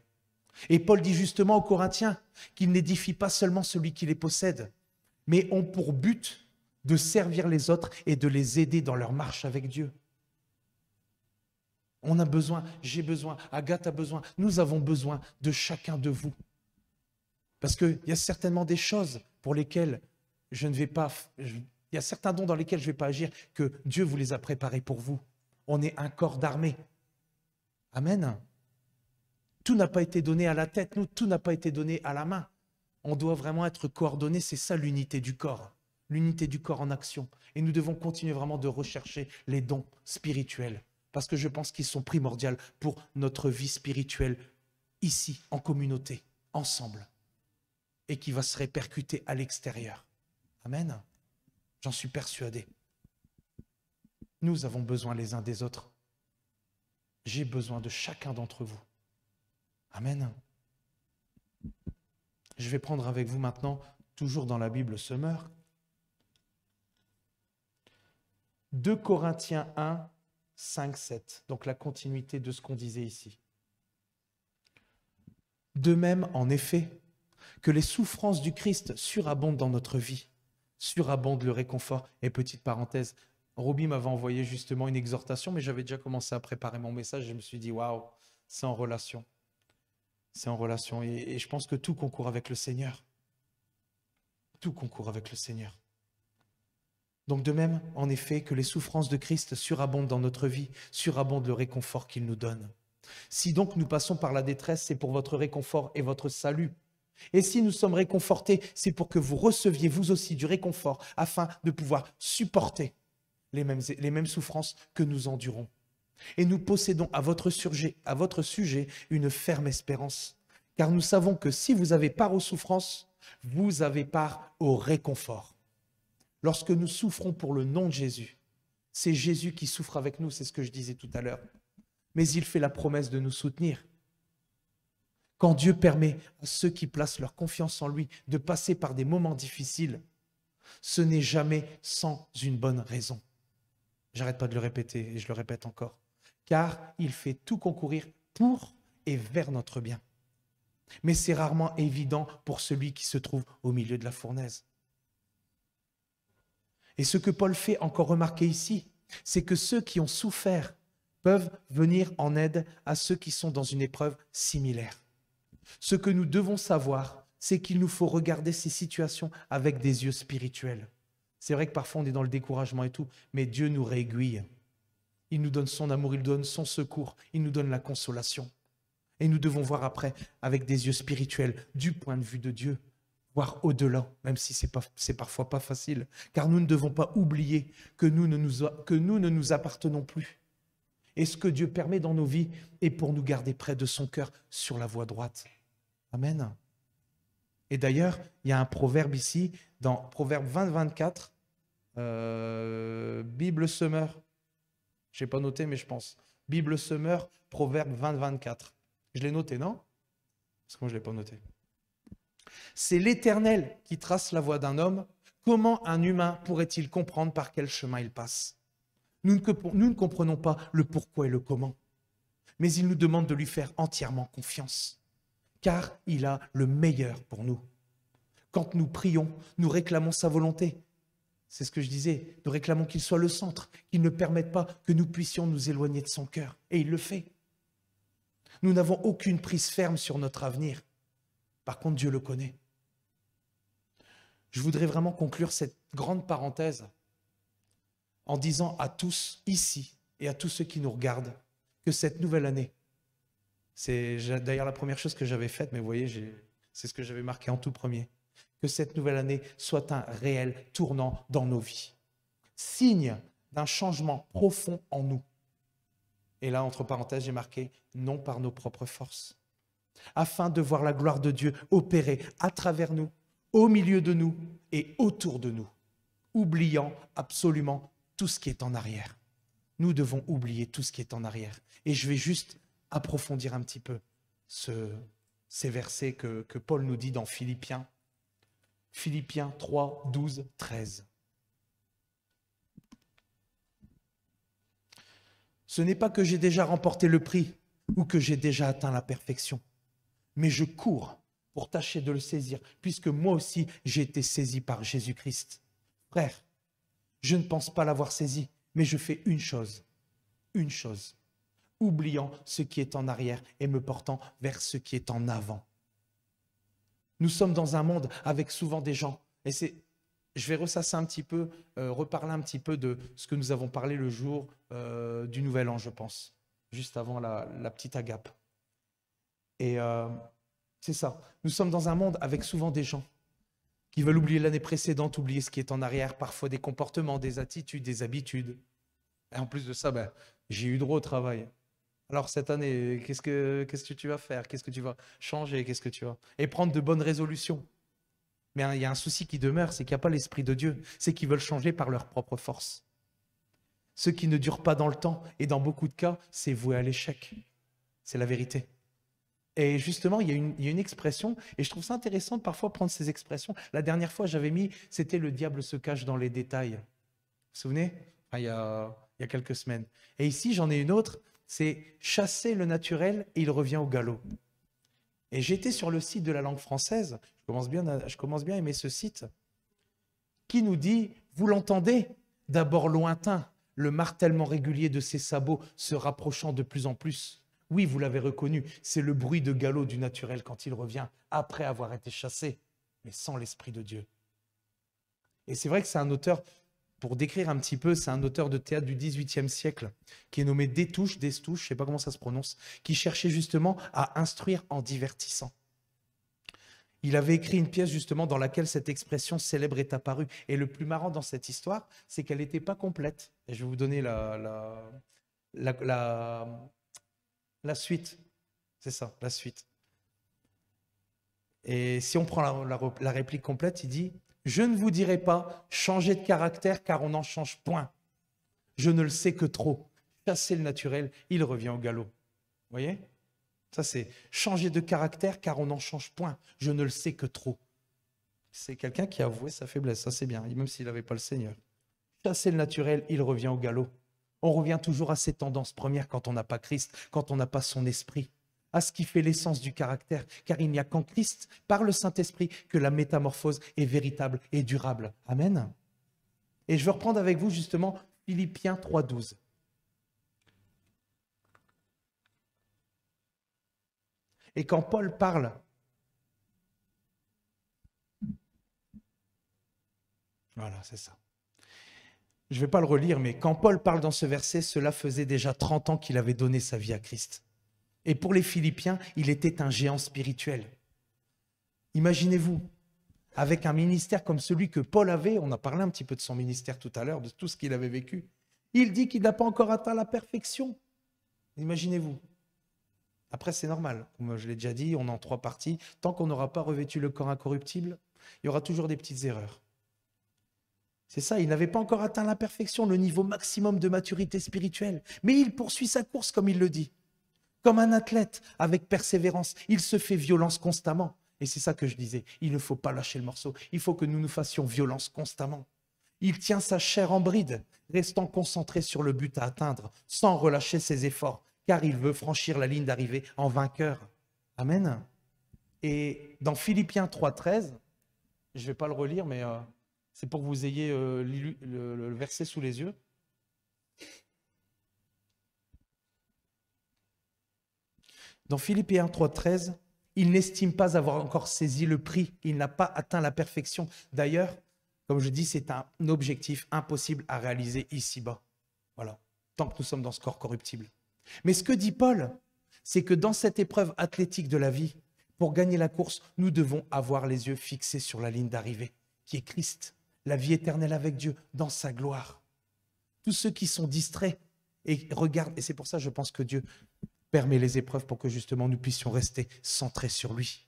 Et Paul dit justement aux Corinthiens qu'ils n'édifient pas seulement celui qui les possède, mais ont pour but de servir les autres et de les aider dans leur marche avec Dieu. On a besoin, j'ai besoin, Agathe a besoin, nous avons besoin de chacun de vous. Parce qu'il y a certainement des choses pour lesquelles je ne vais pas, il y a certains dons dans lesquels je ne vais pas agir, que Dieu vous les a préparés pour vous. On est un corps d'armée. Amen. Tout n'a pas été donné à la tête, tout n'a pas été donné à la main. On doit vraiment être coordonnés, c'est ça l'unité du corps en action. Et nous devons continuer vraiment de rechercher les dons spirituels, parce que je pense qu'ils sont primordiaux pour notre vie spirituelle ici, en communauté, ensemble, et qui va se répercuter à l'extérieur. Amen. J'en suis persuadé. Nous avons besoin les uns des autres. J'ai besoin de chacun d'entre vous. Amen. Je vais prendre avec vous maintenant, toujours dans la Bible Semeur, 2 Corinthiens 1, 5, 7. Donc la continuité de ce qu'on disait ici. De même, en effet, que les souffrances du Christ surabondent dans notre vie, surabonde le réconfort. Et petite parenthèse, Roby m'avait envoyé justement une exhortation, mais j'avais déjà commencé à préparer mon message. Je me suis dit, waouh, c'est en relation. C'est en relation. Et je pense que tout concourt avec le Seigneur. Tout concourt avec le Seigneur. Donc de même, en effet, que les souffrances de Christ surabondent dans notre vie, surabonde le réconfort qu'il nous donne. Si donc nous passons par la détresse, c'est pour votre réconfort et votre salut. Et si nous sommes réconfortés, c'est pour que vous receviez vous aussi du réconfort, afin de pouvoir supporter les mêmes souffrances que nous endurons. Et nous possédons à votre sujet une ferme espérance, car nous savons que si vous avez part aux souffrances, vous avez part au réconfort. Lorsque nous souffrons pour le nom de Jésus, c'est Jésus qui souffre avec nous, c'est ce que je disais tout à l'heure. Mais il fait la promesse de nous soutenir. Quand Dieu permet à ceux qui placent leur confiance en lui de passer par des moments difficiles, ce n'est jamais sans une bonne raison. J'arrête pas de le répéter et je le répète encore. Car il fait tout concourir pour et vers notre bien. Mais c'est rarement évident pour celui qui se trouve au milieu de la fournaise. Et ce que Paul fait encore remarquer ici, c'est que ceux qui ont souffert peuvent venir en aide à ceux qui sont dans une épreuve similaire. Ce que nous devons savoir, c'est qu'il nous faut regarder ces situations avec des yeux spirituels. C'est vrai que parfois on est dans le découragement et tout, mais Dieu nous réaiguille. Il nous donne son amour, il nous donne son secours, il nous donne la consolation. Et nous devons voir après avec des yeux spirituels, du point de vue de Dieu, voir au-delà, même si c'est parfois pas facile. Car nous ne devons pas oublier que nous ne nous appartenons plus. Et ce que Dieu permet dans nos vies est pour nous garder près de son cœur sur la voie droite. Amen. Et d'ailleurs, il y a un proverbe ici, dans Proverbe 20-24, Bible Semeur. Je n'ai pas noté, mais je pense. Bible Semeur, Proverbe 20-24. Je l'ai noté, non? Parce que moi, je ne l'ai pas noté. C'est l'Éternel qui trace la voie d'un homme. Comment un humain pourrait-il comprendre par quel chemin il passe? Nous ne comprenons pas le pourquoi et le comment. Mais il nous demande de lui faire entièrement confiance. Car il a le meilleur pour nous. Quand nous prions, nous réclamons sa volonté. C'est ce que je disais, nous réclamons qu'il soit le centre, qu'il ne permette pas que nous puissions nous éloigner de son cœur. Et il le fait. Nous n'avons aucune prise ferme sur notre avenir. Par contre, Dieu le connaît. Je voudrais vraiment conclure cette grande parenthèse en disant à tous ici et à tous ceux qui nous regardent que cette nouvelle année, c'est d'ailleurs la première chose que j'avais faite, mais vous voyez, c'est ce que j'avais marqué en tout premier, que cette nouvelle année soit un réel tournant dans nos vies, signe d'un changement profond en nous. Et là, entre parenthèses, j'ai marqué « non par nos propres forces », afin de voir la gloire de Dieu opérer à travers nous, au milieu de nous et autour de nous, oubliant absolument tout ce qui est en arrière. Nous devons oublier tout ce qui est en arrière. Et je vais juste approfondir un petit peu ces versets que Paul nous dit dans Philippiens. Philippiens 3, 12, 13. Ce n'est pas que j'ai déjà remporté le prix ou que j'ai déjà atteint la perfection, mais je cours pour tâcher de le saisir, puisque moi aussi j'ai été saisi par Jésus-Christ. Frère, je ne pense pas l'avoir saisi, mais je fais une chose, oubliant ce qui est en arrière et me portant vers ce qui est en avant. Nous sommes dans un monde avec souvent des gens, et je vais ressasser un petit peu, reparler un petit peu de ce que nous avons parlé le jour du Nouvel An, je pense, juste avant la petite agape. Et c'est ça, nous sommes dans un monde avec souvent des gens qui veulent oublier l'année précédente, oublier ce qui est en arrière, parfois des comportements, des attitudes, des habitudes. Et en plus de ça, j'ai eu droit au travail. Alors cette année, qu'est-ce que tu vas faire? Qu'est-ce que tu vas changer? Qu'est-ce que tu vas... Et prendre de bonnes résolutions. Mais il y a un souci qui demeure, c'est qu'il n'y a pas l'Esprit de Dieu. C'est qu'ils veulent changer par leur propre force. Ce qui ne dure pas dans le temps, et dans beaucoup de cas, c'est voué à l'échec. C'est la vérité. Et justement, il y a une expression, et je trouve ça intéressant de parfois prendre ces expressions. La dernière fois, j'avais mis, c'était « le diable se cache dans les détails ». Vous vous souvenez? Il y a quelques semaines. Et ici, j'en ai une autre, c'est « chasser le naturel et il revient au galop ». Et j'étais sur le site de la langue française, je commence bien à aimer ce site, qui nous dit « vous l'entendez, d'abord lointain, le martèlement régulier de ses sabots se rapprochant de plus en plus ». Oui, vous l'avez reconnu, c'est le bruit de galop du naturel quand il revient, après avoir été chassé, mais sans l'Esprit de Dieu. Et c'est vrai que c'est un auteur, pour décrire un petit peu, c'est un auteur de théâtre du XVIIIe siècle, qui est nommé Destouches, je ne sais pas comment ça se prononce, qui cherchait justement à instruire en divertissant. Il avait écrit une pièce justement dans laquelle cette expression célèbre est apparue. Et le plus marrant dans cette histoire, c'est qu'elle n'était pas complète. Et je vais vous donner la suite. C'est ça, la suite. Et si on prend la réplique complète, il dit « Je ne vous dirai pas, changez de caractère car on n'en change point. Je ne le sais que trop. Chassez le naturel, il revient au galop. » Vous voyez? Ça, c'est changer de caractère car on n'en change point. Je ne le sais que trop. C'est quelqu'un qui a avoué sa faiblesse. Ça, c'est bien, même s'il n'avait pas le Seigneur. Chasser le naturel, il revient au galop. On revient toujours à ces tendances premières quand on n'a pas Christ, quand on n'a pas son esprit, à ce qui fait l'essence du caractère. Car il n'y a qu'en Christ, par le Saint-Esprit, que la métamorphose est véritable et durable. Amen. Et je veux reprendre avec vous justement Philippiens 3,12. Et quand Paul parle, voilà, c'est ça. Je ne vais pas le relire, mais quand Paul parle dans ce verset, cela faisait déjà 30 ans qu'il avait donné sa vie à Christ. Et pour les Philippiens, il était un géant spirituel. Imaginez-vous, avec un ministère comme celui que Paul avait, on a parlé un petit peu de son ministère tout à l'heure, de tout ce qu'il avait vécu, il dit qu'il n'a pas encore atteint la perfection. Imaginez-vous. Après, c'est normal. Comme je l'ai déjà dit, on est en 3 parties. Tant qu'on n'aura pas revêtu le corps incorruptible, il y aura toujours des petites erreurs. C'est ça, il n'avait pas encore atteint la perfection, le niveau maximum de maturité spirituelle. Mais il poursuit sa course, comme il le dit. Comme un athlète, avec persévérance, il se fait violence constamment. Et c'est ça que je disais, il ne faut pas lâcher le morceau. Il faut que nous nous fassions violence constamment. Il tient sa chair en bride, restant concentré sur le but à atteindre, sans relâcher ses efforts, car il veut franchir la ligne d'arrivée en vainqueur. Amen. Et dans Philippiens 3,13, je ne vais pas le relire, mais c'est pour que vous ayez le verset sous les yeux. Dans Philippiens 3,13, il n'estime pas avoir encore saisi le prix, il n'a pas atteint la perfection. D'ailleurs, comme je dis, c'est un objectif impossible à réaliser ici-bas. Voilà, tant que nous sommes dans ce corps corruptible. Mais ce que dit Paul, c'est que dans cette épreuve athlétique de la vie, pour gagner la course, nous devons avoir les yeux fixés sur la ligne d'arrivée, qui est Christ, la vie éternelle avec Dieu, dans sa gloire. Tous ceux qui sont distraits et regardent, et c'est pour ça je pense que Dieu permet les épreuves pour que justement nous puissions rester centrés sur lui.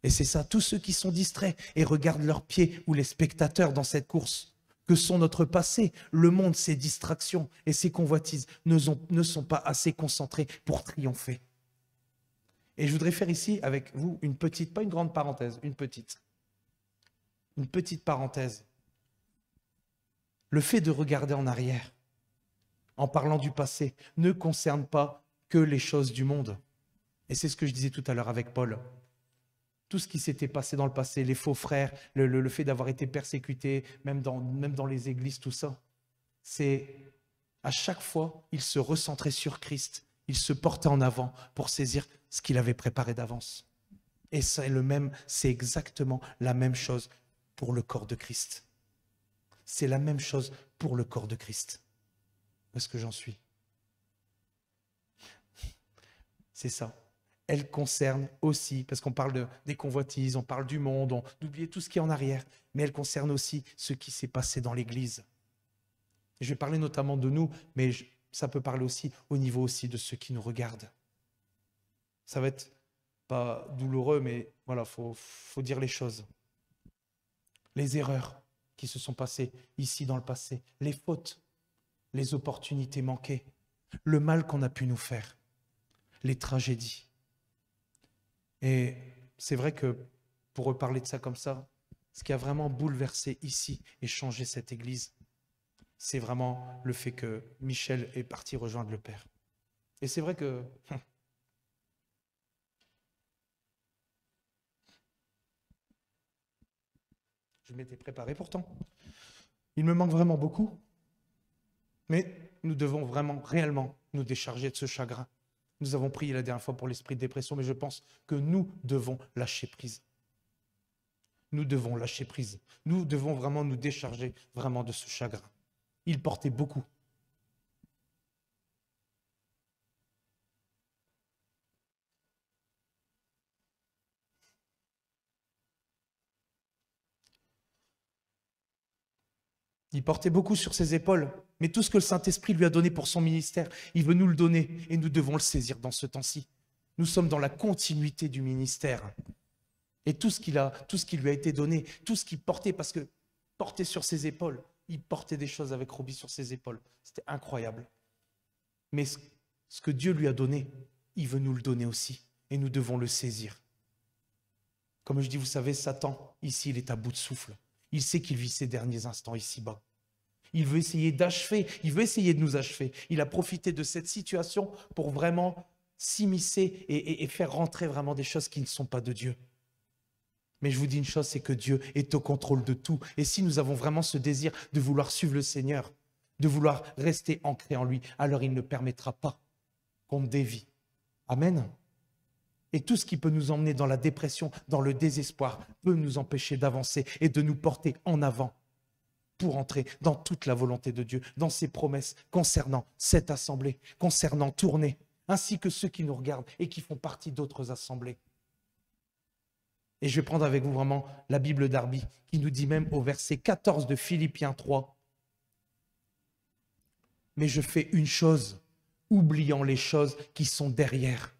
Et c'est ça, tous ceux qui sont distraits et regardent leurs pieds ou les spectateurs dans cette course, que sont notre passé, le monde, ses distractions et ses convoitises ne sont pas assez concentrés pour triompher. Et je voudrais faire ici avec vous une petite, pas une grande parenthèse, une petite parenthèse. Le fait de regarder en arrière, en parlant du passé, ne concerne pas que les choses du monde. Et c'est ce que je disais tout à l'heure avec Paul. Tout ce qui s'était passé dans le passé, les faux frères, le fait d'avoir été persécuté, même dans les églises, tout ça, c'est à chaque fois, il se recentrait sur Christ, il se portait en avant pour saisir ce qu'il avait préparé d'avance. Et c'est exactement la même chose pour le corps de Christ. C'est la même chose pour le corps de Christ. Où est-ce que j'en suis ? C'est ça. Elle concerne aussi, parce qu'on parle des convoitises, on parle du monde, d'oublier tout ce qui est en arrière, mais elle concerne aussi ce qui s'est passé dans l'Église. Et je vais parler notamment de nous, mais ça peut parler aussi au niveau aussi de ceux qui nous regardent. Ça va être pas douloureux, mais voilà, faut dire les choses. Les erreurs qui se sont passées ici dans le passé, les fautes, les opportunités manquées, le mal qu'on a pu nous faire, les tragédies. Et c'est vrai que pour reparler de ça comme ça, ce qui a vraiment bouleversé ici et changé cette église, c'est vraiment le fait que Michel est parti rejoindre le Père. Et c'est vrai que je m'étais préparé pourtant. Il me manque vraiment beaucoup. Mais nous devons vraiment, réellement, nous décharger de ce chagrin. Nous avons prié la dernière fois pour l'esprit de dépression, mais je pense que nous devons lâcher prise. Nous devons lâcher prise. Nous devons vraiment nous décharger vraiment de ce chagrin. Il portait beaucoup. Il portait beaucoup sur ses épaules, mais tout ce que le Saint-Esprit lui a donné pour son ministère, il veut nous le donner et nous devons le saisir dans ce temps-ci. Nous sommes dans la continuité du ministère. Et tout ce qui lui a été donné, tout ce qu'il portait, parce que portait sur ses épaules, il portait des choses avec Roby sur ses épaules. C'était incroyable. Mais ce que Dieu lui a donné, il veut nous le donner aussi. Et nous devons le saisir. Comme je dis, vous savez, Satan, ici, il est à bout de souffle. Il sait qu'il vit ses derniers instants ici-bas. Il veut essayer d'achever, il veut essayer de nous achever. Il a profité de cette situation pour vraiment s'immiscer et faire rentrer vraiment des choses qui ne sont pas de Dieu. Mais je vous dis une chose, c'est que Dieu est au contrôle de tout. Et si nous avons vraiment ce désir de vouloir suivre le Seigneur, de vouloir rester ancré en lui, alors il ne permettra pas qu'on dévie. Amen. Et tout ce qui peut nous emmener dans la dépression, dans le désespoir, peut nous empêcher d'avancer et de nous porter en avant pour entrer dans toute la volonté de Dieu, dans ses promesses concernant cette assemblée, concernant Tournai, ainsi que ceux qui nous regardent et qui font partie d'autres assemblées. Et je vais prendre avec vous vraiment la Bible d'Arby, qui nous dit même au verset 14 de Philippiens 3, « Mais je fais une chose, oubliant les choses qui sont derrière. »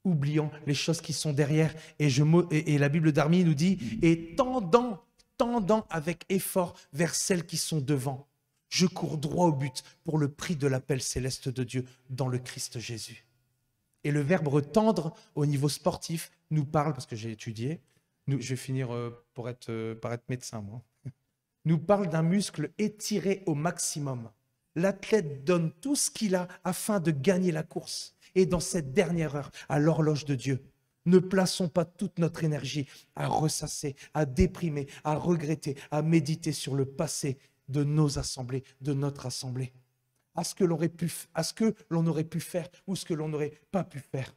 Oubliant les choses qui sont derrière. Et la Bible d'Arby nous dit, « Et tendant avec effort vers celles qui sont devant. Je cours droit au but pour le prix de l'appel céleste de Dieu dans le Christ Jésus. » Et le verbe tendre au niveau sportif nous parle, parce que j'ai étudié, je vais finir par être médecin, moi, nous parle d'un muscle étiré au maximum. L'athlète donne tout ce qu'il a afin de gagner la course. Et dans cette dernière heure, à l'horloge de Dieu, ne plaçons pas toute notre énergie à ressasser, à déprimer, à regretter, à méditer sur le passé de nos assemblées, de notre assemblée. À ce que l'on aurait pu faire ou ce que l'on n'aurait pas pu faire.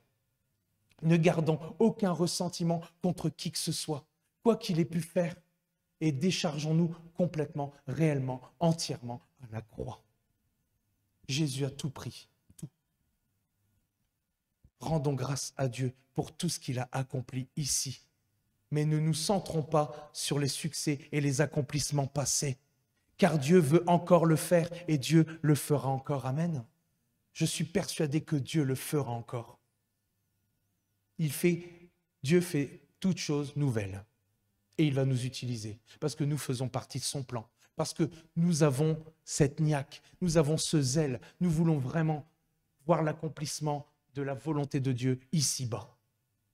Ne gardons aucun ressentiment contre qui que ce soit, quoi qu'il ait pu faire, et déchargeons-nous complètement, réellement, entièrement à la croix. Jésus a tout pris, tout. Rendons grâce à Dieu pour tout ce qu'il a accompli ici, mais ne nous centrons pas sur les succès et les accomplissements passés. Car Dieu veut encore le faire et Dieu le fera encore. Amen. Je suis persuadé que Dieu le fera encore. Dieu fait toutes choses nouvelles et il va nous utiliser parce que nous faisons partie de son plan, parce que nous avons cette niaque, nous avons ce zèle, nous voulons vraiment voir l'accomplissement de la volonté de Dieu ici-bas,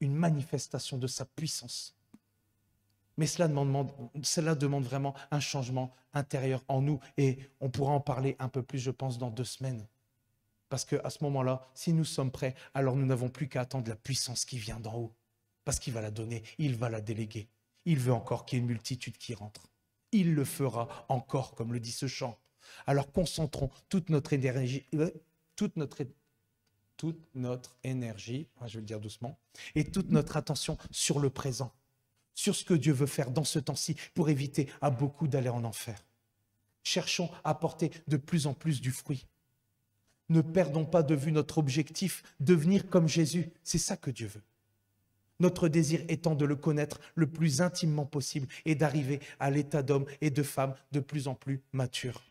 une manifestation de sa puissance. Mais cela demande vraiment un changement intérieur en nous. Et on pourra en parler un peu plus, je pense, dans 2 semaines. Parce qu'à ce moment-là, si nous sommes prêts, alors nous n'avons plus qu'à attendre la puissance qui vient d'en haut. Parce qu'il va la donner, il va la déléguer. Il veut encore qu'il y ait une multitude qui rentre. Il le fera encore, comme le dit ce chant. Alors concentrons toute notre énergie, je vais le dire doucement, et toute notre attention sur le présent. Sur ce que Dieu veut faire dans ce temps-ci pour éviter à beaucoup d'aller en enfer. Cherchons à porter de plus en plus du fruit. Ne perdons pas de vue notre objectif, devenir comme Jésus. C'est ça que Dieu veut. Notre désir étant de le connaître le plus intimement possible et d'arriver à l'état d'homme et de femme de plus en plus mature.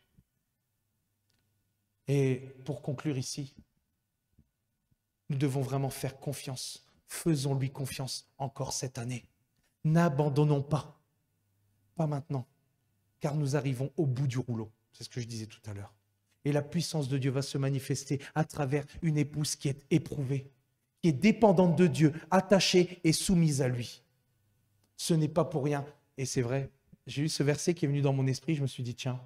Et pour conclure ici, nous devons vraiment faire confiance. Faisons-lui confiance encore cette année. N'abandonnons pas, pas maintenant, car nous arrivons au bout du rouleau. C'est ce que je disais tout à l'heure. Et la puissance de Dieu va se manifester à travers une épouse qui est éprouvée, qui est dépendante de Dieu, attachée et soumise à lui. Ce n'est pas pour rien, et c'est vrai, j'ai eu ce verset qui est venu dans mon esprit, je me suis dit tiens,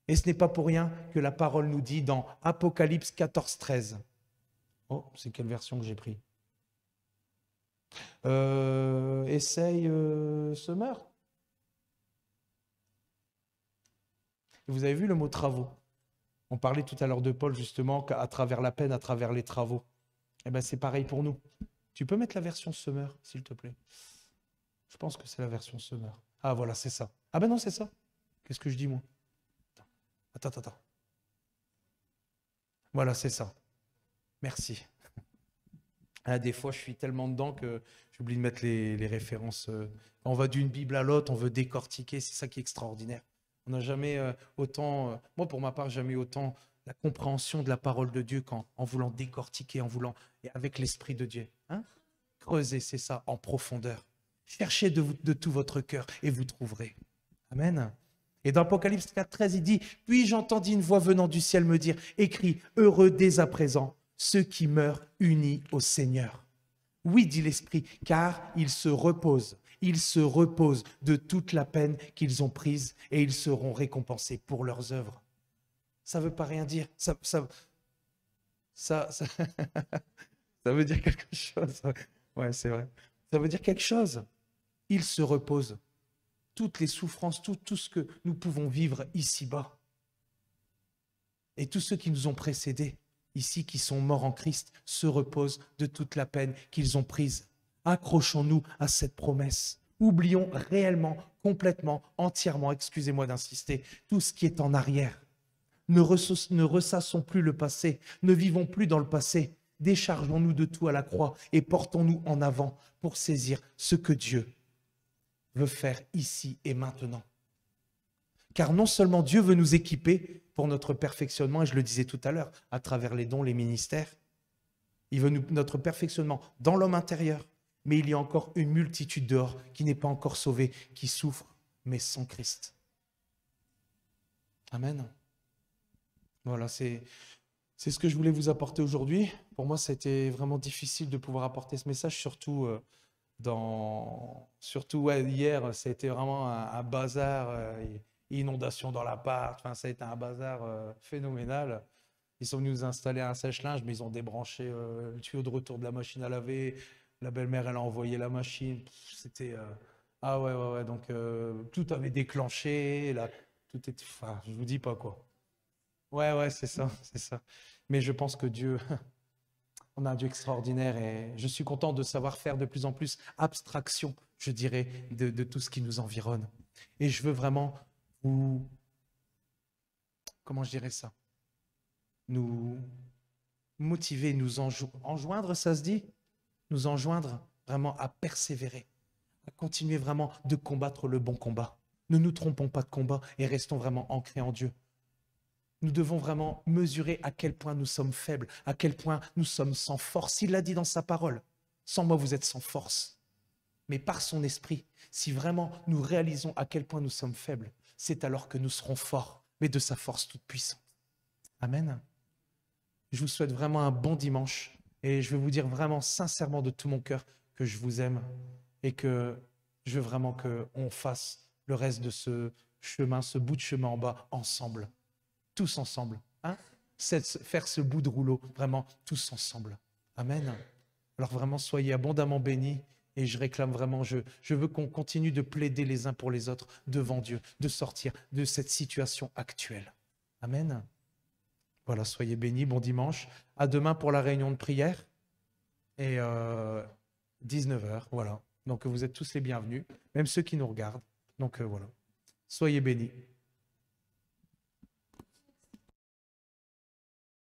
et ce n'est pas pour rien que la parole nous dit dans Apocalypse 14, 13. Oh, c'est quelle version que j'ai pris ? Essaye Summer. Vous avez vu le mot travaux. On parlait tout à l'heure de Paul justement qu'à travers la peine, à travers les travaux. Eh bien c'est pareil pour nous. Tu peux mettre la version Summer, s'il te plaît. Je pense que c'est la version Summer. Ah voilà, c'est ça. Ah ben non, c'est ça. Qu'est-ce que je dis moi ? Attends. Voilà, c'est ça. Merci. Ah, des fois, je suis tellement dedans que j'oublie de mettre les références. On va d'une Bible à l'autre, on veut décortiquer, c'est ça qui est extraordinaire. On n'a jamais autant, moi pour ma part, jamais eu autant la compréhension de la parole de Dieu qu'en voulant décortiquer, en voulant, et avec l'Esprit de Dieu. Hein? Creusez, c'est ça, en profondeur. Cherchez de tout votre cœur et vous trouverez. Amen. Et dans Apocalypse 4,13, il dit, « Puis j'entendis une voix venant du ciel me dire, écris, heureux dès à présent, ceux qui meurent unis au Seigneur. » Oui, dit l'Esprit, car ils se reposent de toute la peine qu'ils ont prise et ils seront récompensés pour leurs œuvres. Ça ne veut pas rien dire. Ça veut dire quelque chose. Ouais, c'est vrai. Ça veut dire quelque chose. Ils se reposent. Toutes les souffrances, tout ce que nous pouvons vivre ici-bas. Et tous ceux qui nous ont précédés, ici, qui sont morts en Christ, se reposent de toute la peine qu'ils ont prise. Accrochons-nous à cette promesse. Oublions réellement, complètement, entièrement, excusez-moi d'insister, tout ce qui est en arrière. Ne ressassons plus le passé, ne vivons plus dans le passé. Déchargeons-nous de tout à la croix et portons-nous en avant pour saisir ce que Dieu veut faire ici et maintenant. Car non seulement Dieu veut nous équiper pour notre perfectionnement, et je le disais tout à l'heure, à travers les dons, les ministères, il veut notre perfectionnement dans l'homme intérieur, mais il y a encore une multitude dehors qui n'est pas encore sauvée, qui souffre, mais sans Christ. Amen. Voilà, c'est ce que je voulais vous apporter aujourd'hui. Pour moi, c'était vraiment difficile de pouvoir apporter ce message, surtout hier, ça a été vraiment un bazar, inondation dans l'appart, enfin, ça a été un bazar phénoménal. Ils sont venus nous installer un sèche-linge, mais ils ont débranché le tuyau de retour de la machine à laver. La belle-mère, elle a envoyé la machine. C'était... Ah ouais, donc tout avait déclenché, là, tout était... Enfin, je vous dis pas quoi. Ouais, c'est ça, c'est ça. Mais je pense que Dieu... On a un Dieu extraordinaire et je suis content de savoir faire de plus en plus abstraction, je dirais, de tout ce qui nous environne. Et je veux vraiment vous... Comment je dirais ça? Nous motiver, nous enjoindre, ça se dit? Nous enjoindre vraiment à persévérer, à continuer vraiment de combattre le bon combat. Ne nous trompons pas de combat et restons vraiment ancrés en Dieu. Nous devons vraiment mesurer à quel point nous sommes faibles, à quel point nous sommes sans force. Il l'a dit dans sa parole. Sans moi, vous êtes sans force. Mais par son esprit, si vraiment nous réalisons à quel point nous sommes faibles, c'est alors que nous serons forts, mais de sa force toute puissante. Amen. Je vous souhaite vraiment un bon dimanche et je veux vous dire vraiment sincèrement de tout mon cœur que je vous aime et que je veux vraiment qu'on fasse le reste de ce chemin, ce bout de chemin en bas, ensemble. Tous ensemble. Hein? Faire ce bout de rouleau, vraiment, tous ensemble. Amen. Alors vraiment, soyez abondamment bénis. Et je réclame vraiment, je veux qu'on continue de plaider les uns pour les autres devant Dieu, de sortir de cette situation actuelle. Amen. Voilà, soyez bénis, bon dimanche. À demain pour la réunion de prière. Et 19h, voilà. Donc vous êtes tous les bienvenus, même ceux qui nous regardent. Donc voilà, soyez bénis.